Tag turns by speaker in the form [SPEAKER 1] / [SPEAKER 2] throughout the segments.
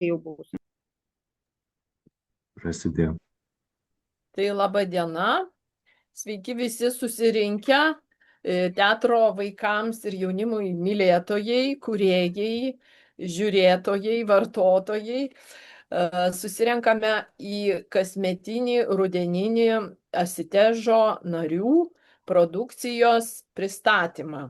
[SPEAKER 1] Jau bus.
[SPEAKER 2] Prasidėjo.
[SPEAKER 3] Tai laba diena, sveiki visi susirinkę, teatro vaikams ir jaunimui mylėtojai, kūrėjai, žiūrėtojai, vartotojai. Susirenkame į kasmetinį rudeninį Asitežo narių produkcijos pristatymą.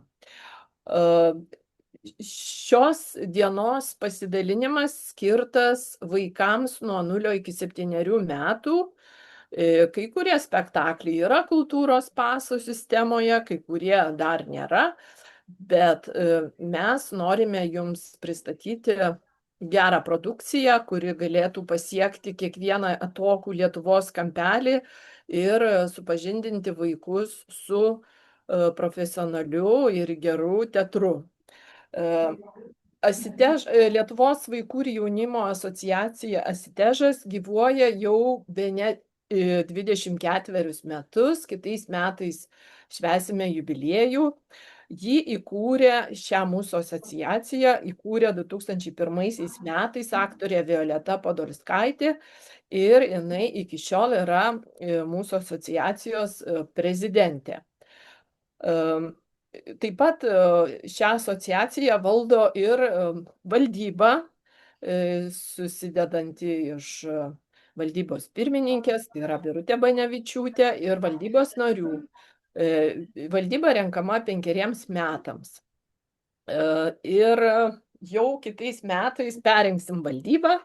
[SPEAKER 3] Šios dienos pasidalinimas skirtas vaikams nuo 0 iki 7 metų. Kai kurie spektakliai yra kultūros paso sistemoje, kai kurie dar nėra, bet mes norime jums pristatyti gerą produkciją, kuri galėtų pasiekti kiekvieną atokų Lietuvos kampelį ir supažindinti vaikus su profesionaliu ir geru teatru. Lietuvos vaikų ir jaunimo asociacija Asitežas gyvuoja jau bene 24 metus, kitais metais švęsime jubiliejų. Šią mūsų asociaciją įkūrė 2001 metais aktorė Violeta Podolskaitė ir jinai iki šiol yra mūsų asociacijos prezidentė. Taip pat šią asociaciją valdo ir valdyba, susidedanti iš valdybos pirmininkės, tai yra Birutė Banevičiūtė, ir valdybos narių. Valdyba renkama 5 metams. Ir jau kitais metais perinksim valdybą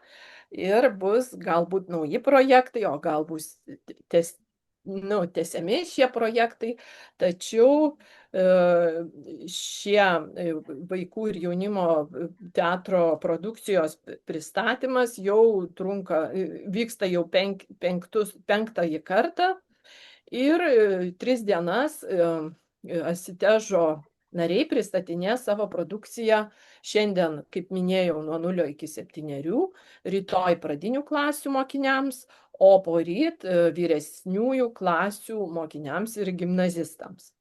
[SPEAKER 3] ir bus galbūt nauji projektai, o gal bus tęsiami šie projektai, tačiau šie vaikų ir jaunimo teatro produkcijos pristatymas jau vyksta jau penktąjį kartą ir 3 dienas Asitežo nariai pristatinės savo produkciją šiandien, kaip minėjau, nuo 0 iki 7, rytoj pradinių klasių mokiniams, o poryt vyresniųjų klasių mokiniams ir gimnazistams.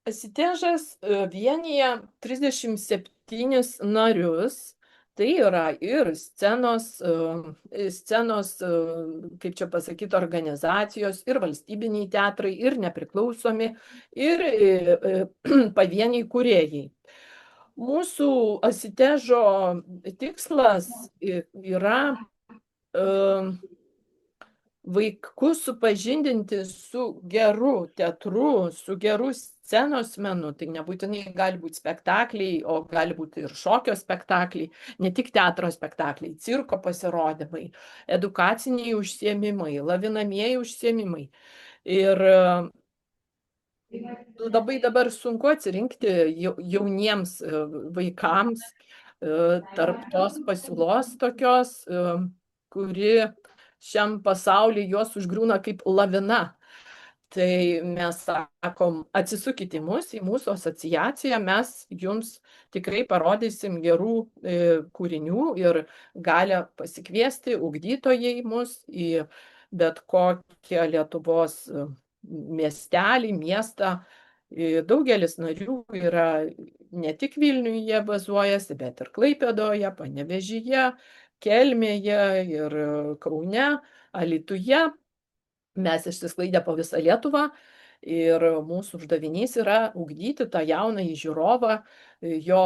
[SPEAKER 3] Asitežas vienyje 37 narius, tai yra ir scenos, kaip čia pasakyti, organizacijos, ir valstybiniai teatrai, ir nepriklausomi, ir pavieniai kūrėjai. Mūsų Asitežo tikslas yra vaikus supažindinti su geru teatru, su geru scenos menu. Tai nebūtinai gali būti spektakliai, o gali būti ir šokio spektakliai, ne tik teatro spektakliai, cirko pasirodymai, edukaciniai užsiėmimai, lavinamieji užsiėmimai. Ir labai dabar sunku atsirinkti jauniems vaikams tarp tos pasiūlos tokios, kuri šiam pasaulyje juos užgriūna kaip lavina. Tai mes sakom, atsisukite į mūsų asociaciją, mes jums tikrai parodysim gerų kūrinių ir galę pasikviesti ugdytojai mus į bet kokią Lietuvos miestelį, miestą. Daugelis narių yra ne tik Vilniuje bazuojasi, bet ir Klaipėdoje, Panevėžyje, Kelmėje ir Kaune, Alytuje. Mes išsisklaidę po visą Lietuvą ir mūsų uždavinys yra ugdyti tą jaunąjį žiūrovą, jo,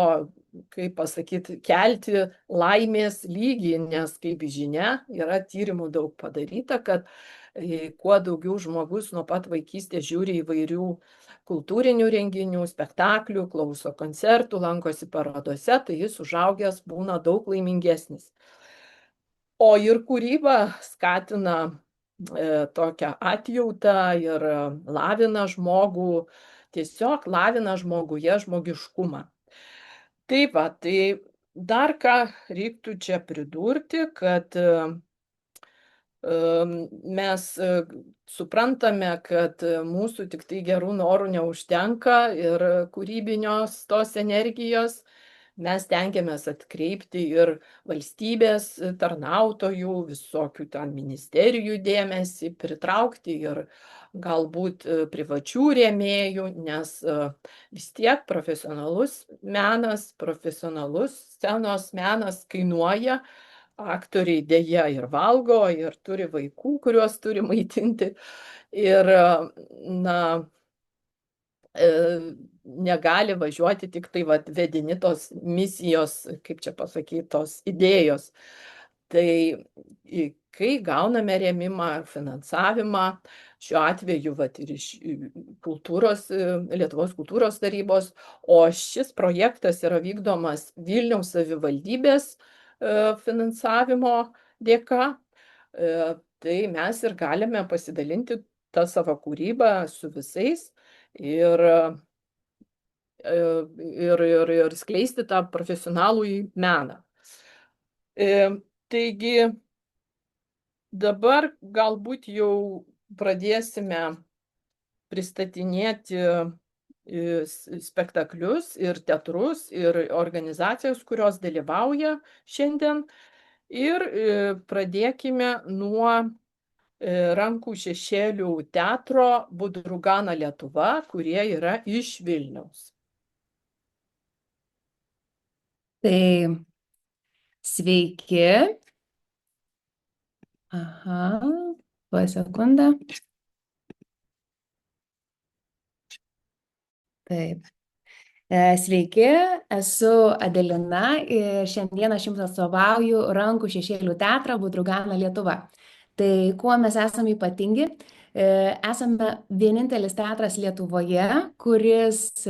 [SPEAKER 3] kaip pasakyti, kelti laimės lygį, nes, kaip žinia, yra tyrimų daug padaryta, kad kuo daugiau žmogus nuo pat vaikystės žiūri įvairių kultūrinių renginių, spektaklių, klauso koncertų, lankosi parodose, tai jis užaugęs būna daug laimingesnis. O ir kūryba skatina tokią atjautą ir lavina žmogų, tiesiog lavina žmoguje žmogiškumą. Taip va, tai dar ką reiktų čia pridurti, kad mes suprantame, kad mūsų tik tai gerų norų neužtenka ir kūrybinios tos energijos, mes stengiamės atkreipti ir valstybės tarnautojų, visokių ten ministerijų dėmesį, pritraukti ir galbūt privačių rėmėjų, nes vis tiek profesionalus menas, profesionalus scenos menas kainuoja. Aktoriai dėja ir valgo, ir turi vaikų, kuriuos turi maitinti. Ir, na, negali važiuoti tik tai vat, vedini tos misijos, kaip čia pasakyti, tos idėjos. Tai kai gauname rėmimą, finansavimą, šiuo atveju vat, ir iš kultūros, Lietuvos kultūros tarybos, o šis projektas yra vykdomas Vilniaus savivaldybės finansavimo dėka, tai mes ir galime pasidalinti tą savo kūrybą su visais ir skleisti tą profesionalų meną. Taigi dabar galbūt jau pradėsime pristatinėti spektaklius ir teatrus ir organizacijos, kurios dalyvauja šiandien. Ir pradėkime nuo Rankų šešėlių teatro Budrugana Lietuva, kurie yra iš Vilniaus.
[SPEAKER 1] Tai sveiki. Aha, sekundę. Taip. Sveiki, esu Adelina ir šiandien aš jums atstovauju Rankų šešėlių teatrą Budrugana Lietuva. Tai kuo mes esame ypatingi? Esame vienintelis teatras Lietuvoje, kuris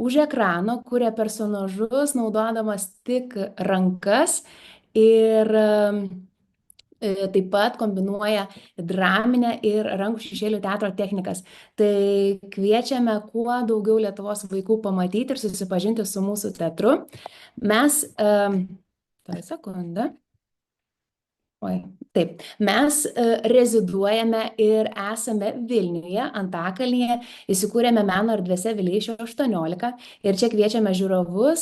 [SPEAKER 1] už ekrano kuria personažus naudodamas tik rankas ir taip pat kombinuoja draminę ir rankų šešėlių teatro technikas. Tai kviečiame kuo daugiau Lietuvos vaikų pamatyti ir susipažinti su mūsų teatru. Mes, sekundę. Taip, mes reziduojame ir esame Vilniuje, Antakalnyje, įsikūrėme meno erdvėse Vileišio 18 ir čia kviečiame žiūrovus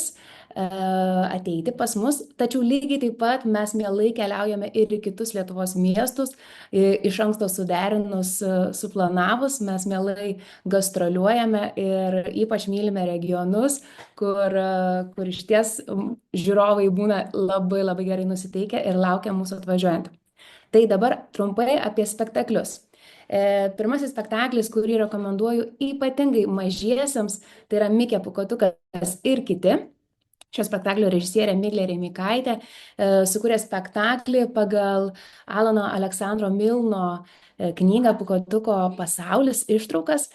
[SPEAKER 1] ateiti pas mus, tačiau lygiai taip pat mes mielai keliaujame ir į kitus Lietuvos miestus, iš anksto suderinus, suplanavus, mes mielai gastroliuojame ir ypač mylime regionus, kur išties žiūrovai būna labai labai gerai nusiteikę ir laukia mūsų atvažiuojant. Tai dabar trumpai apie spektaklius. Pirmasis spektaklis, kurį rekomenduoju ypatingai mažiesiems, tai yra Mikė Pūkuotukas ir kiti. Šio spektaklio režisierė Miglė Remeikaitė sukūrė spektaklį pagal Alano Aleksandro Milno knygą Pūkuotuko pasaulis ištraukas.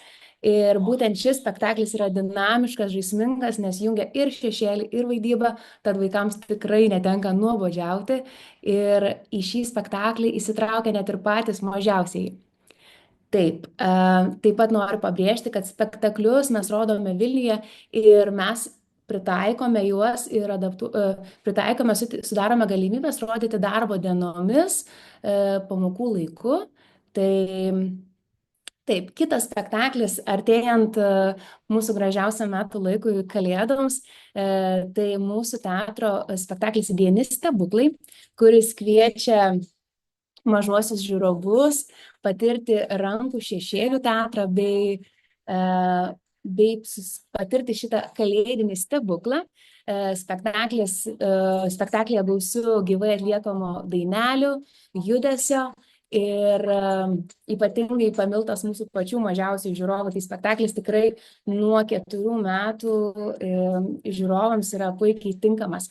[SPEAKER 1] Ir būtent šis spektaklis yra dinamiškas, žaismingas, nes jungia ir šešėlį, ir vaidybą, tad vaikams tikrai netenka nuobodžiauti. Ir į šį spektaklį įsitraukia net ir patys mažiausiai. Taip, taip pat noriu pabrėžti, kad spektaklius mes rodome Vilniuje ir mes pritaikome juos ir sudarome galimybės rodyti darbo dienomis, pamokų laiku. Tai taip, kitas spektaklis, artėjant mūsų gražiausiam metų laikui Kalėdoms, tai mūsų teatro spektaklis Vieni stebuklai, kuris kviečia mažuosius žiūrovus patirti rankų šešėlių teatrą bei patirti šitą kalėdinį stebuklą. Spektaklyje gausiu gyvai atliekamo dainelių, judesio ir ypatingai pamiltas mūsų pačių mažiausių žiūrovų. Tai spektaklis tikrai nuo 4 metų žiūrovams yra puikiai tinkamas.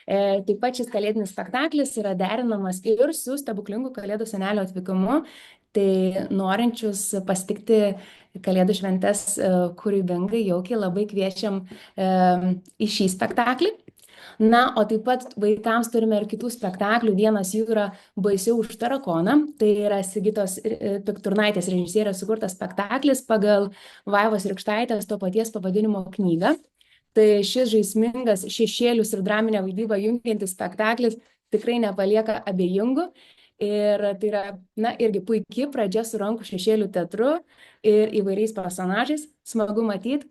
[SPEAKER 1] Taip pat šis kalėdinis spektaklis yra derinamas ir su stebuklingu Kalėdų senelio atvykimu. Tai norinčius pasitikti Kalėdų šventes kūrybingai, jaukiai, labai kviečiam į šį spektaklį. Na, o taip pat vaikams turime ir kitų spektaklių. Vienas jų yra Baisiau už tarakoną. Tai yra Sigitos Pikturnaitės režisierės sukurtas spektaklis pagal Vaivos Rykštaitės to paties pavadinimo knygą. Tai šis žaismingas šešėlius ir draminę vaidybą jungiantis spektaklis tikrai nepalieka abejingų. Ir tai yra, na, irgi puikiai pradžia su rankų šešėlių teatru ir įvairiais personažais. Smagu matyti,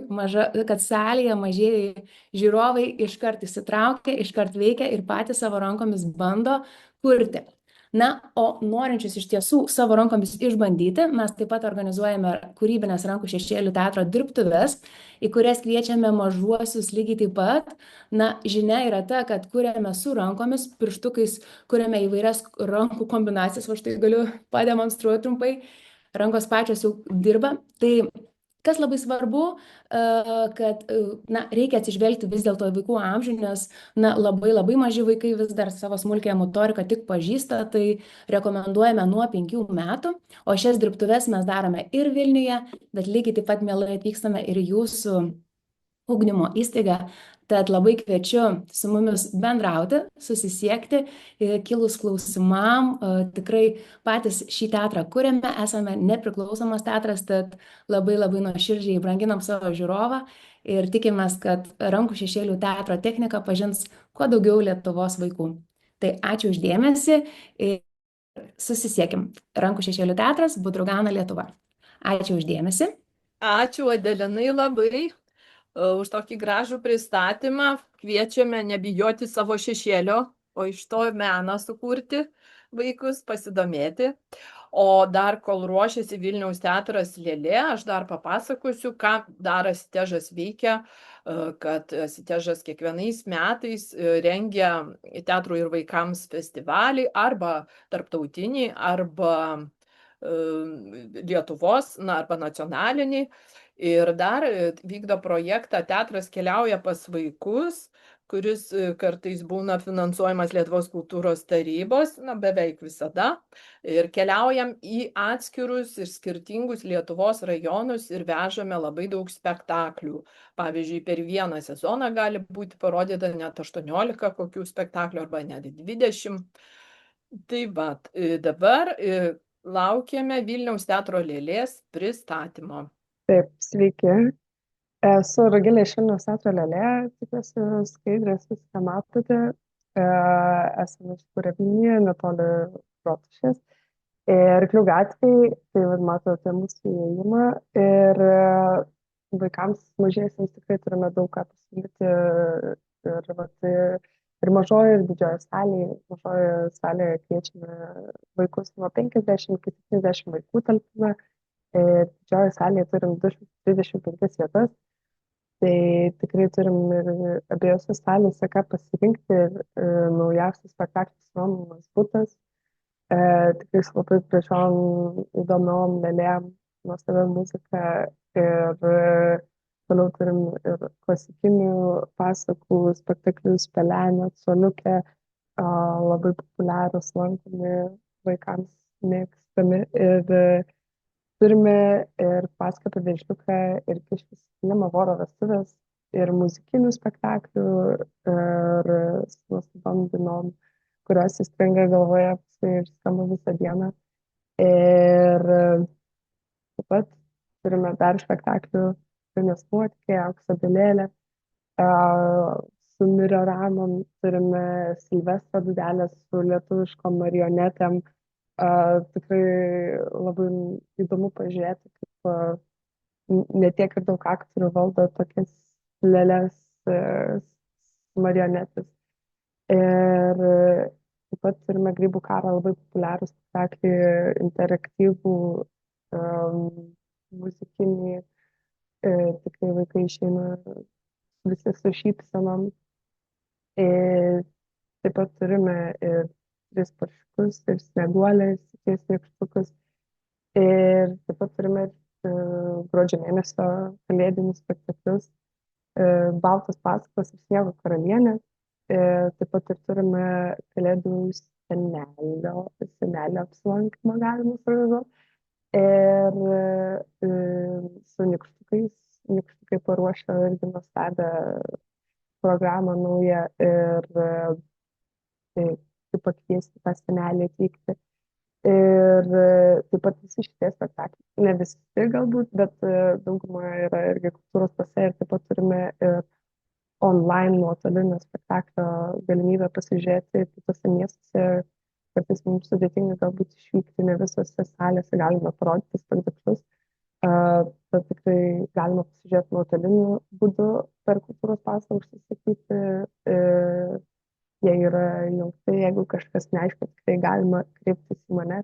[SPEAKER 1] kad salėje mažieji žiūrovai iškart įsitraukia, iškart veikia ir patys savo rankomis bando kurti. Na, o norinčius iš tiesų savo rankomis išbandyti, mes taip pat organizuojame kūrybinės rankų šešėlių teatro dirbtuves, į kurias kviečiame mažuosius lygiai taip pat. Na, žinia yra ta, kad kuriame su rankomis, pirštukais, kuriame įvairias rankų kombinacijas, o štai galiu pademonstruoti trumpai, rankos pačios jau dirba. Tai kas labai svarbu, kad na, reikia atsižvelgti vis dėlto į vaikų amžių, nes na, labai maži vaikai vis dar savo smulkiąją motoriką tik pažįsta, tai rekomenduojame nuo 5 metų, o šias dirbtuves mes darome ir Vilniuje, bet lygiai taip pat mielai atvykstame ir jūsų ugdymo įstaigą. Tad labai kviečiu su mumis bendrauti, susisiekti, kilus klausimam. Tikrai patys šį teatrą kuriame, esame nepriklausomas teatras, tad labai nuoširdžiai branginam savo žiūrovą ir tikimės, kad rankų šešėlių teatro techniką pažins kuo daugiau Lietuvos vaikų. Tai ačiū uždėmesi ir susisiekim. Rankų šešėlių teatras, Budraugana, Lietuva. Ačiū uždėmesi.
[SPEAKER 3] Ačiū Adelinai labai už tokį gražų pristatymą. Kviečiame nebijoti savo šešėlio, o iš to meną sukurti vaikus, pasidomėti. O dar kol ruošiasi Vilniaus teatras Lėlė, aš dar papasakosiu, ką dar Asitežas veikia, kad Asitežas kiekvienais metais rengia teatrų ir vaikams festivalį arba tarptautinį, arba Lietuvos, arba nacionalinį. Ir dar vykdo projektą Teatras keliauja pas vaikus, kuris kartais būna finansuojamas Lietuvos kultūros tarybos, beveik visada. Ir keliaujam į atskirus ir skirtingus Lietuvos rajonus ir vežame labai daug spektaklių. Pavyzdžiui, per vieną sezoną gali būti parodyta net 18 kokių spektaklių arba net 20. Tai va, dabar laukiame Vilniaus teatro Lėlės pristatymo.
[SPEAKER 2] Taip, sveiki. Esu Rugilė iš Vilniaus teatro Lėlė, tikiuosi skaidrės viską matote. Esame įsikūrę Vilniuje, netoli Rotušės. Ir Klių gatvėje, tai matote mūsų įėjimą. Ir vaikams mažiesiems tikrai turime daug ką pasiūlyti. Ir mažoje, ir didžioje salėje. Mažoje salėje kviečiame vaikus nuo 50 iki 70 vaikų talpime. Didžioje salėje turim 235 vietas, tai tikrai turim ir abiejose salėse ką pasirinkti. Naujausias spektaklis Romanas Butas, tikrai su labai gražiom, įdomiom lėlėm, nuostabia muzika. Ir toliau turim ir klasikinių pasakų spektaklius, Pelenė, Coliukė, labai populiarūs, lankomi, vaikams mėgstami. Ir turime ir Paską apie Vėžliuką, ir Kiškis Voro vestuvės, ir muzikinių spektaklių, ir su nuostabiom dainom, kurios įstringa galvoje ir skamba visą dieną. Ir taip pat turime dar spektaklių Vilniaus nuotykiai, Aukso Bilėlė, su Mirioramom, turime Silvestrą Dūdelę su lietuviškom marionetėm. Tikrai labai įdomu pažiūrėti, kaip ne tiek ir daug aktorių valdo tokias lėlės marionetės. Ir taip pat turime Grybų karą, labai populiarų spektaklį, interaktyvų, muzikinį. Tikrai vaikai išeina visi su šypsenom. Taip pat turime ir 3 paršiukus, ir Snieguolę, ir 7 nykštukus. Ir taip pat turime gruodžio mėnesio kalėdinius spektaklius, Baltos pasakos ir Sniego karalienė. Taip pat ir turime kalėdų senelio apsilankymą galima suorganizuoti. Ir su nykštukais, nykštukai paruošę irgi nuostabią programą naują. Ir taip pakviesti tą senelį atvykti. Ir taip pat visi šitie spektakliai, ne visi galbūt, bet dauguma yra irgi kultūros pase. Ir taip pat turime ir online nuotolinio spektaklio galimybę pasižiūrėti kitose miestuose, kartais mums sudėtinga galbūt išvykti, ne visose salėse galime parodyti spektaklius, bet tikrai galima pasižiūrėti nuotoliniu būdu per kultūros pasaulį užsisakyti. Jie yra jungti, jeigu kažkas neaišku, tikrai galima kreiptis į mane,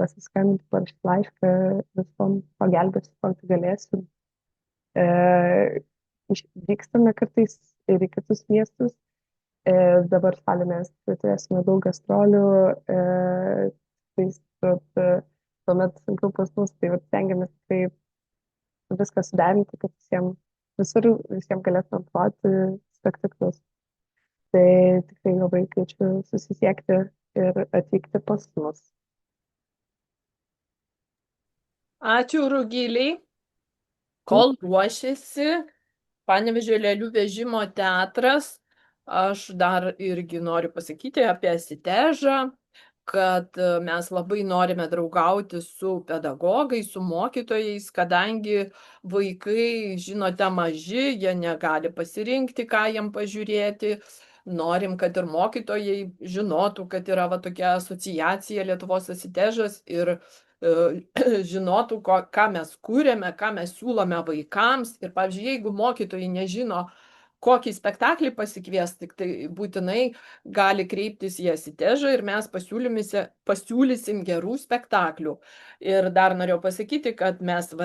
[SPEAKER 2] pasiskambinti, parašyti laišką, visom pagelbėsiu, ko tik galėsiu. Vykstame kartais ir į kitus miestus. Dabar spalį mes turėsime daug gastrolių, tuomet sunkiau pas mus, tai stengiamės tikrai viską suderinti, kad visiems galėtume ploti spektaklius. Tai tikrai labai kviečiu susisiekti ir atvykti pas mus.
[SPEAKER 3] Ačiū Rugilei. Kol ruošiasi Panevėžio lėlių vežimo teatras, aš dar irgi noriu pasakyti apie Asitežą, kad mes labai norime draugauti su pedagogais, su mokytojais, kadangi vaikai, žinote, maži, jie negali pasirinkti, ką jiem pažiūrėti. Norim, kad ir mokytojai žinotų, kad yra tokia asociacija Lietuvos Asitežas ir žinotų, ką mes kūrėme, ką mes siūlome vaikams. Ir, pavyzdžiui, jeigu mokytojai nežino, kokį spektaklį pasikviesti, tai būtinai gali kreiptis į Asitežą ir mes pasiūlysim gerų spektaklių. Ir dar norėjau pasakyti, kad mes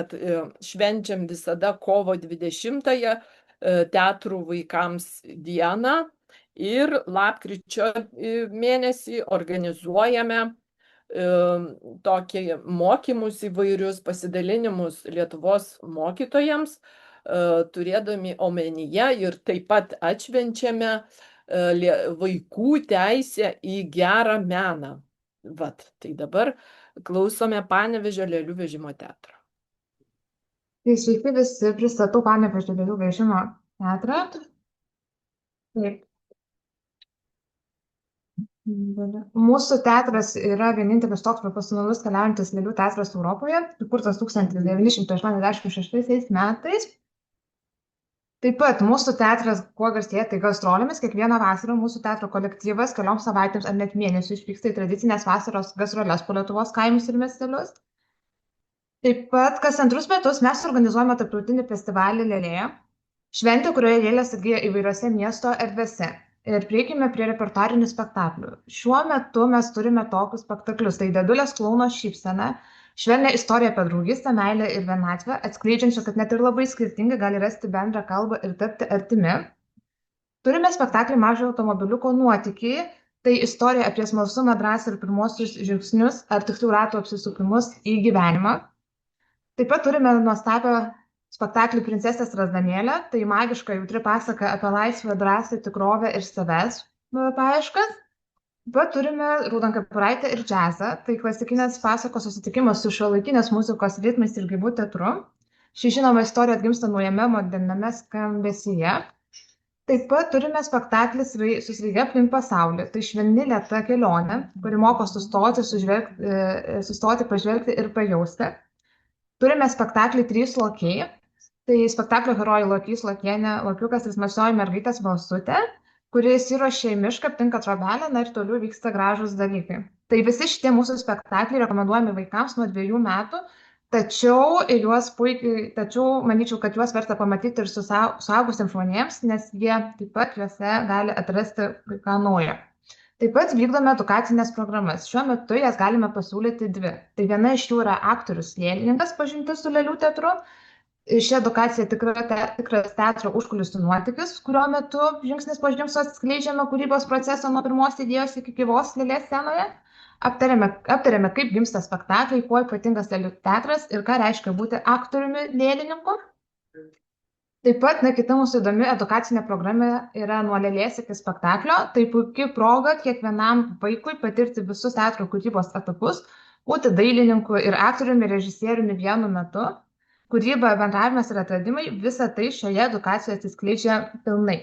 [SPEAKER 3] švenčiam visada kovo 20-ąją teatrų vaikams dieną ir lapkričio mėnesį organizuojame tokį mokymus įvairius pasidalinimus Lietuvos mokytojams, turėdami omenyje ir taip pat atšvenčiame vaikų teisę į gerą meną. Tai dabar klausome Panevėžio lėlių vežimo teatro.
[SPEAKER 4] Tai sveiki visi, pristatau Panevėžio lėlių vežimo teatrą. Taip. Mūsų teatras yra vienintelis toks profesionalus keliaujantis lėlių teatras Europoje, įkurtas 1986 metais. Taip pat mūsų teatras, kuo garsėja, tai gastrolėmis. Kiekvieną vasarą mūsų teatro kolektyvas kelioms savaitėms ar net mėnesių išvyksta į tradicinės vasaros gastroles po Lietuvos kaimus ir miestelius. Taip pat kas antrus metus mes organizuojame tarptautinį festivalį Lėlė, šventę, kurioje lėlės atgyja įvairiose miesto erdvėse. Ir prieikime prie repertuarinių spektaklių. Šiuo metu mes turime tokius spektaklius. Tai Dėdulės klouno šypsena, švelnią istoriją apie draugystę, meilę ir vienatvę, atskleidžiančią, kad net ir labai skirtingai gali rasti bendrą kalbą ir tapti artimi. Turime spektaklį Mažojo automobiliuko nuotykiai. Tai istorija apie smalsumą, drąsą ir pirmosius žingsnius, ar tiksliau ratų apsisukimus į gyvenimą. Taip pat turime nuostabią spektaklį Princesės Razdanėlė, tai magiška jautri pasaka apie laisvę, drąsą, tikrovę ir savęs paieškas. Bet turime Raudonkepuraitę ir džiazą, tai klasikinės pasakos susitikimas su šiuolaikinės muzikos ritmais ir gyvu teatru. Ši žinoma istorija atgimsta naujame moderniame skambesyje. Taip pat turime spektaklį Susvaigia aplink pasaulį, tai švelni lėta kelionė, kuri moko sustoti, pažvelgti ir pajausti. Turime spektaklį Trys lokiai. Tai spektaklio herojai Lokys, Lokienė, Lokiukas ir smalsioji mergaitė Smalsutė, kuri įsiruošia į mišką, aptinka trobelę, ir toliau vyksta gražūs dalykai. Tai visi šitie mūsų spektakliai rekomenduojami vaikams nuo 2 metų, tačiau manyčiau, kad juos verta pamatyti ir suaugusiems žmonėms, nes jie taip pat juose gali atrasti ką naujo. Taip pat vykdome edukacinės programas. Šiuo metu jas galime pasiūlyti 2. Tai viena iš jų yra aktorius lėlininkas pažintis su lėlių teatru. Ši edukacija tikras teatro užkulisių nuotykis, kurio metu žingsnis po žingsnio atskleidžiame kūrybos procesą nuo pirmos idėjos iki gyvos lėlės scenoje. Aptarėme, kaip gimsta spektakliai, kuo ypatingas lėlių teatras ir ką reiškia būti aktoriumi lėlininku. Taip pat, kita mūsų įdomi edukacinė programa yra nuo lėlės iki spektaklio. Tai puikia proga kiekvienam vaikui patirti visus teatro kūrybos etapus, būti dailininku ir aktoriumi, režisieriumi vienu metu. Kūryba, bendravimas ir atradimai, visa tai šioje edukacijoje atsiskleidžia pilnai.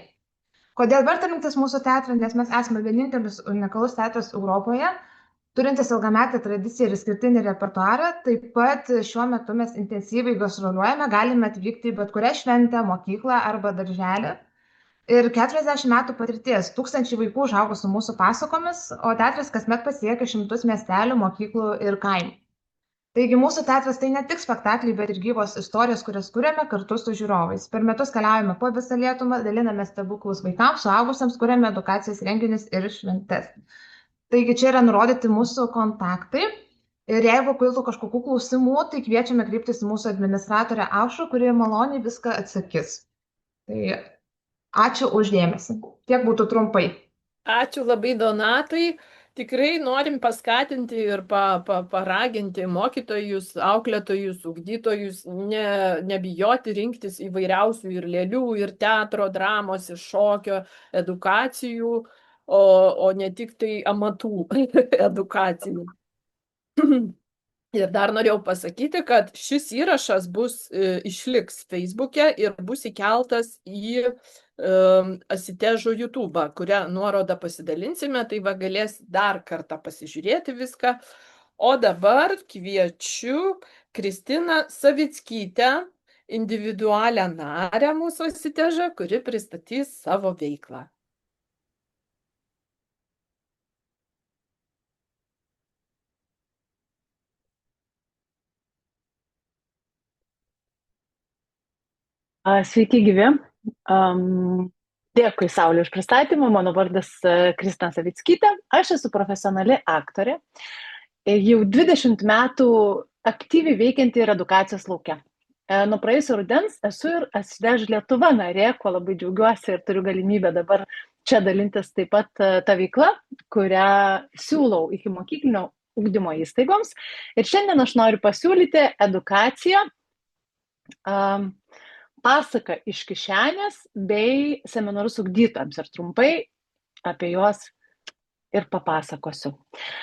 [SPEAKER 4] Kodėl verta rinktis mūsų teatrą? Nes mes esame vienintelis unikalus teatras Europoje, turintis ilgametę tradiciją ir išskirtinį repertuarą. Taip pat šiuo metu mes intensyviai gastroliuojame, galime atvykti į bet kurią šventę, mokyklą arba darželį. Ir 40 metų patirties, tūkstančiai vaikų užaugo su mūsų pasakomis, o teatras kasmet pasiekia šimtus miestelių, mokyklų ir kaimų. Taigi mūsų teatras tai ne tik spektakliai, bet ir gyvos istorijos, kurias kuriame kartu su žiūrovais. Per metus keliaujame po visą Lietuvą, daliname stebuklus vaikams, suaugusiems, kuriame edukacijas, renginius ir šventes. Taigi čia yra nurodyti mūsų kontaktai. Ir jeigu kiltų kažkokių klausimų, tai kviečiame kreiptis į mūsų administratorę Aušrą, kuri maloniai viską atsakys. Tai ačiū uždėmesi. Tiek būtų trumpai.
[SPEAKER 3] Ačiū labai Donatai. Tikrai norim paskatinti ir paraginti mokytojus, auklėtojus, ugdytojus, nebijoti rinktis įvairiausių ir lėlių, ir teatro, dramos, ir šokio edukacijų, o ne tik tai amatų edukacijų. Ir dar norėjau pasakyti, kad šis įrašas išliks Facebook'e ir bus įkeltas į Asitežo YouTube, kurią nuorodą pasidalinsime, tai va galės dar kartą pasižiūrėti viską. O dabar kviečiu Kristiną Savickytę, individualią narę mūsų Asitežą, kuri pristatys savo veiklą.
[SPEAKER 5] Sveiki gyvi. Dėkui Saulė už pristatymą. Mano vardas Kristina Savickytė. Aš esu profesionali aktorė. Jau 20 metų aktyviai veikianti ir edukacijos lauke. Nuo praėjusio rudens esu ir Asitež Lietuva narė, kuo labai džiaugiuosi ir turiu galimybę dabar čia dalintis taip pat tą veiklą, kurią siūlau ikimokyklinio ugdymo įstaigoms. Ir šiandien aš noriu pasiūlyti edukaciją pasaka iš kišenės bei seminarus ugdytojams ir trumpai apie juos ir papasakosiu.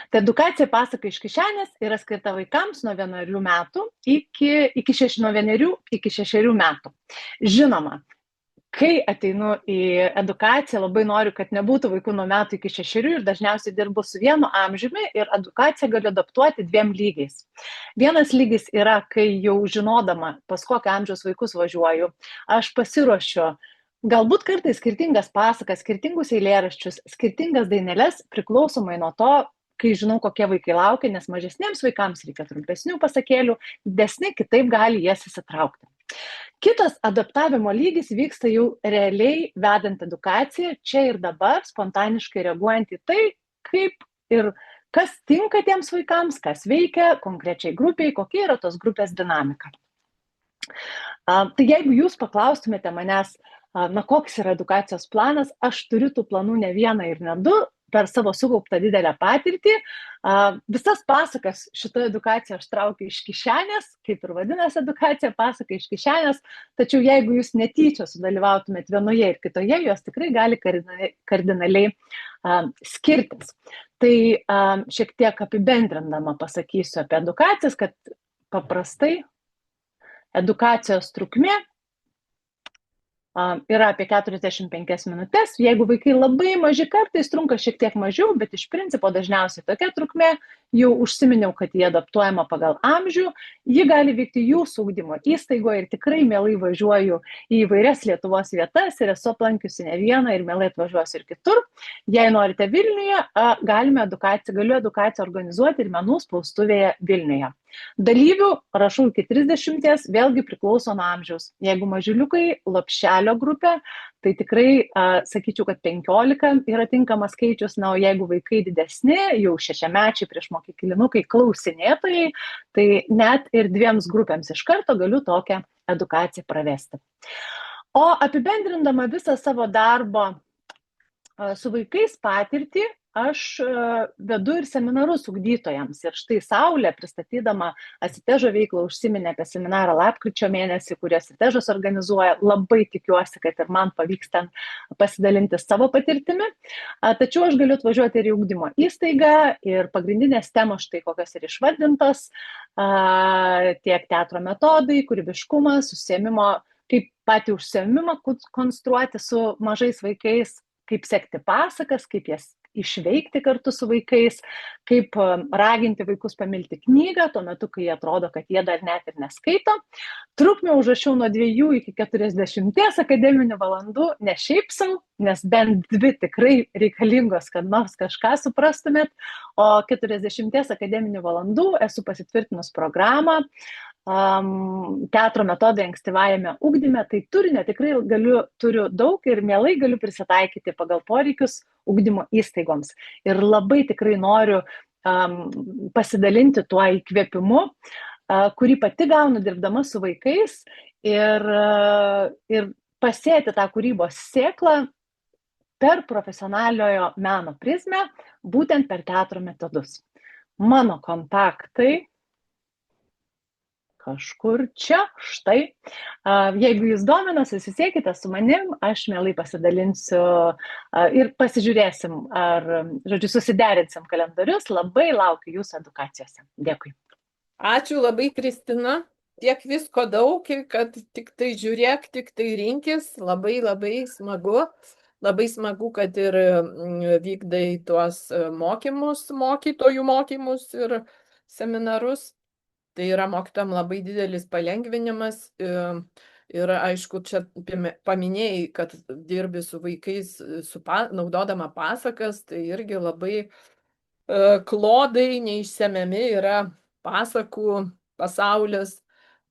[SPEAKER 5] Tai edukacija pasaka iš kišenės yra skirta vaikams nuo 1 metų iki 6 metų. Žinoma, kai ateinu į edukaciją, labai noriu, kad nebūtų vaikų nuo metų iki 6 ir dažniausiai dirbu su vienu amžiumi ir edukaciją galiu adaptuoti 2 lygiais. Vienas lygis yra, kai jau žinodama, pas kokio amžiaus vaikus važiuoju, aš pasiruošiu galbūt kartais skirtingas pasakas, skirtingus eilėraščius, skirtingas daineles, priklausomai nuo to, kai žinau, kokie vaikai laukia, nes mažesniems vaikams reikia trumpesnių pasakėlių, didesni kitaip gali jas įsitraukti. Kitas adaptavimo lygis vyksta jau realiai vedant edukaciją, čia ir dabar, spontaniškai reaguojant į tai, kaip ir kas tinka tiems vaikams, kas veikia konkrečiai grupiai, kokia yra tos grupės dinamika. Tai jeigu jūs paklaustumėte manęs, koks yra edukacijos planas, aš turiu tų planų ne vieną ir ne du, per savo sukauptą didelę patirtį. Visas pasakas šitą edukaciją aš traukiu iš kišenės, kaip ir vadinasi edukacija, pasaka iš kišenės, tačiau jeigu jūs netyčia sudalyvautumėt vienoje ir kitoje, jos tikrai gali kardinaliai skirtis. Tai šiek tiek apibendrindama pasakysiu apie edukacijas, kad paprastai edukacijos trukmė yra apie 45 minutės. Jeigu vaikai labai maži, kartais trunka šiek tiek mažiau, bet iš principo dažniausiai tokia trukmė, jau užsiminiau, kad jie adaptuojama pagal amžių, ji gali vykti jūsų ugdymo įstaigoje ir tikrai mielai važiuoju į įvairias Lietuvos vietas ir esu aplankiusi ne vieną ir mielai atvažiuosiu ir kitur. Jei norite Vilniuje, galiu edukaciją organizuoti ir menų spaustuvėje Vilniuje. Dalyvių rašau iki 30, vėlgi priklauso nuo amžiaus. Jeigu mažiuliukai, lopšelio grupė, tai tikrai sakyčiau, kad 15 yra tinkamas skaičius, o jeigu vaikai didesni, jau 6-mečiai priešmokyklinukai klausinėtojai, tai net ir 2 grupėms iš karto galiu tokią edukaciją pravesti. O apibendrindama visą savo darbo su vaikais patirtį, aš vedu ir seminarus ugdytojams. Ir štai Saulė, pristatydama Asitežo veiklą, užsiminė apie seminarą lapkričio mėnesį, kurį Asitežas organizuoja. Labai tikiuosi, kad ir man pavyks ten pasidalinti savo patirtimi. Tačiau aš galiu atvažiuoti ir į ugdymo įstaigą ir pagrindinės temos štai kokios ir išvardintos, tiek teatro metodai, kūrybiškumas, užsiėmimo, kaip patį užsiėmimą konstruoti su mažais vaikais, kaip sekti pasakas, kaip jas išveikti kartu su vaikais, kaip raginti vaikus pamilti knygą, tuo metu, kai atrodo, kad jie dar net ir neskaito. Trukmę užrašiau nuo 2 iki 40 akademinių valandų, ne šiaip savo, nes bent 2 tikrai reikalingos, kad nors kažką suprastumėt, o 40 akademinių valandų esu pasitvirtinus programą, teatro metodai ankstyvajame ugdyme, tai turinio tikrai turiu daug ir mielai galiu prisitaikyti pagal poreikius ugdymo įstaigoms. Ir labai tikrai noriu pasidalinti tuo įkvėpimu, kurį pati gaunu dirbdama su vaikais ir pasėti tą kūrybos sėklą per profesionaliojo meno prizmę, būtent per teatro metodus. Mano kontaktai kažkur čia, štai. Jeigu jūs domina, susisiekite su manim, aš mielai pasidalinsiu ir pasižiūrėsim, ar, žodžiu, susiderinsim kalendarius. Labai laukiu jūsų edukacijose. Dėkui.
[SPEAKER 3] Ačiū labai, Kristina. Tiek visko daug, kad tik tai žiūrėk, tik tai rinkis. Labai smagu. Labai smagu, kad ir vykdai tuos mokymus, mokytojų mokymus ir seminarus. Tai yra mokytojam labai didelis palengvinimas ir aišku, čia paminėjai, kad dirbi su vaikais naudodama pasakas, tai irgi labai klodai neišsemiami yra pasakų pasaulis,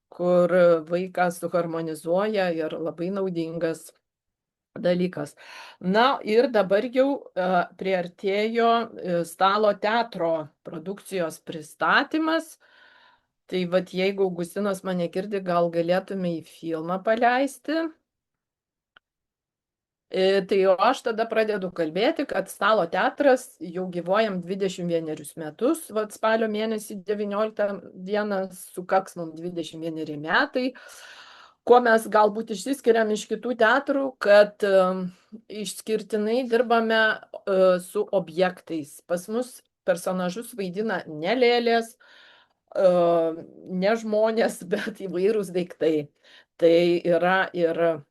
[SPEAKER 3] kur vaikas suharmonizuoja ir labai naudingas dalykas. Na ir dabar jau priartėjo stalo teatro produkcijos pristatymas. Tai vat jeigu Augustinas mane girdi, gal galėtume į filmą paleisti. Tai aš tada pradedu kalbėti, kad stalo teatras jau gyvuojam 21 metus, vat spalio mėnesį 19 dieną sukaks mums 21 metai. Kuo mes galbūt išsiskiriam iš kitų teatrų, kad išskirtinai dirbame su objektais. Pas mus personažus vaidina ne lėlės, ne žmonės, bet įvairūs daiktai. Tai yra ir,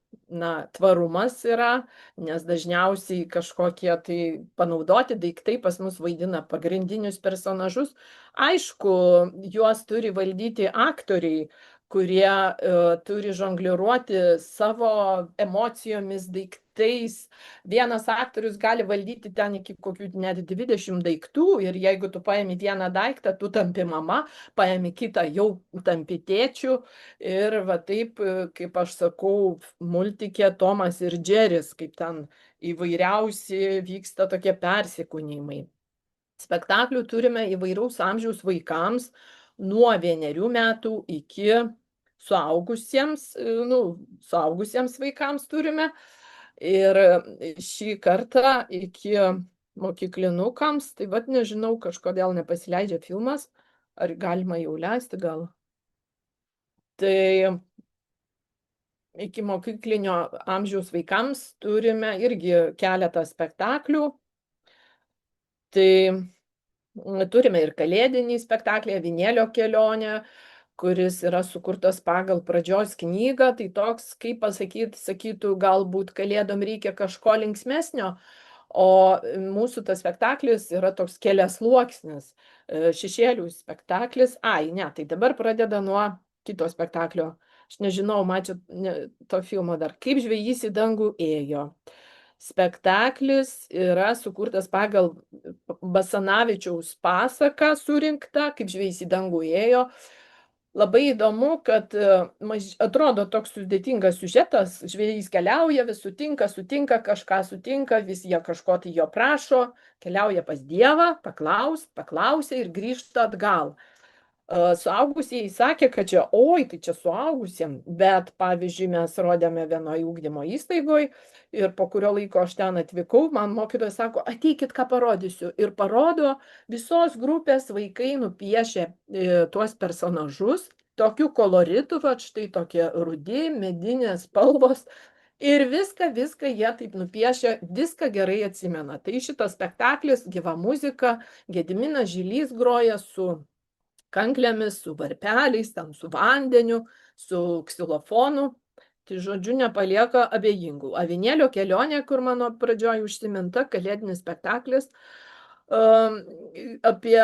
[SPEAKER 3] tvarumas yra, nes dažniausiai kažkokie tai panaudoti daiktai pas mus vaidina pagrindinius personažus. Aišku, juos turi valdyti aktoriai, kurie turi žongliruoti savo emocijomis, daiktais. Vienas aktorius gali valdyti ten iki kokių net 20 daiktų ir jeigu tu paimi vieną daiktą, tu tampi mama, paimi kitą, jau tampi tėčiu. Ir va taip, kaip aš sakau, multikė Tomas ir Džeris, kaip ten įvairiausi vyksta tokie persikūnymai. Spektaklių turime įvairaus amžiaus vaikams, nuo 1 metų iki suaugusiems vaikams turime. Ir šį kartą iki mokyklinukams, tai vat nežinau, kažkodėl nepasileidžia filmas, ar galima jau leisti gal. Tai iki mokyklinio amžiaus vaikams turime irgi keletą spektaklių. Tai turime ir kalėdinį spektaklį Avinėlio kelionė, kuris yra sukurtas pagal pradžios knygą. Tai toks, kaip pasakyti, sakytų, galbūt kalėdom reikia kažko linksmesnio, o mūsų tas spektaklis yra toks keliasluoksnis, šešėlių spektaklis. Tai dabar pradeda nuo kito spektaklio. Aš nežinau, mačiau to filmo dar. Kaip žvejys į dangų ėjo. Spektaklis yra sukurtas pagal Basanavičiaus pasaką surinktą, kaip žvejys į dangų ėjo. Labai įdomu, kad atrodo toks sudėtingas siužetas, žvejys keliauja, vis sutinka, kažką sutinka, vis jie kažko tai jo prašo, keliauja pas Dievą, paklausia ir grįžta atgal. Suaugusieji sakė, kad tai čia suaugusiem, bet pavyzdžiui mes rodėme vienoje ugdymo įstaigoje ir po kurio laiko aš ten atvykau, man mokytojas sako, ateikit, ką parodysiu. Ir parodo, visos grupės vaikai nupiešė tuos personažus, tokiu koloritu, štai tokie rudi, medinės spalvos. Ir viską jie taip nupiešė, viską gerai atsimena. Tai šitas spektaklis, gyva muzika, Gediminas Žilys groja su kanklėmis, su varpeliais, ten su vandeniu, su ksilofonu. tai žodžiu nepalieka abejingų. Avinėlio kelionė, kur mano pradžioje užsiminta, kalėdinis spektaklis apie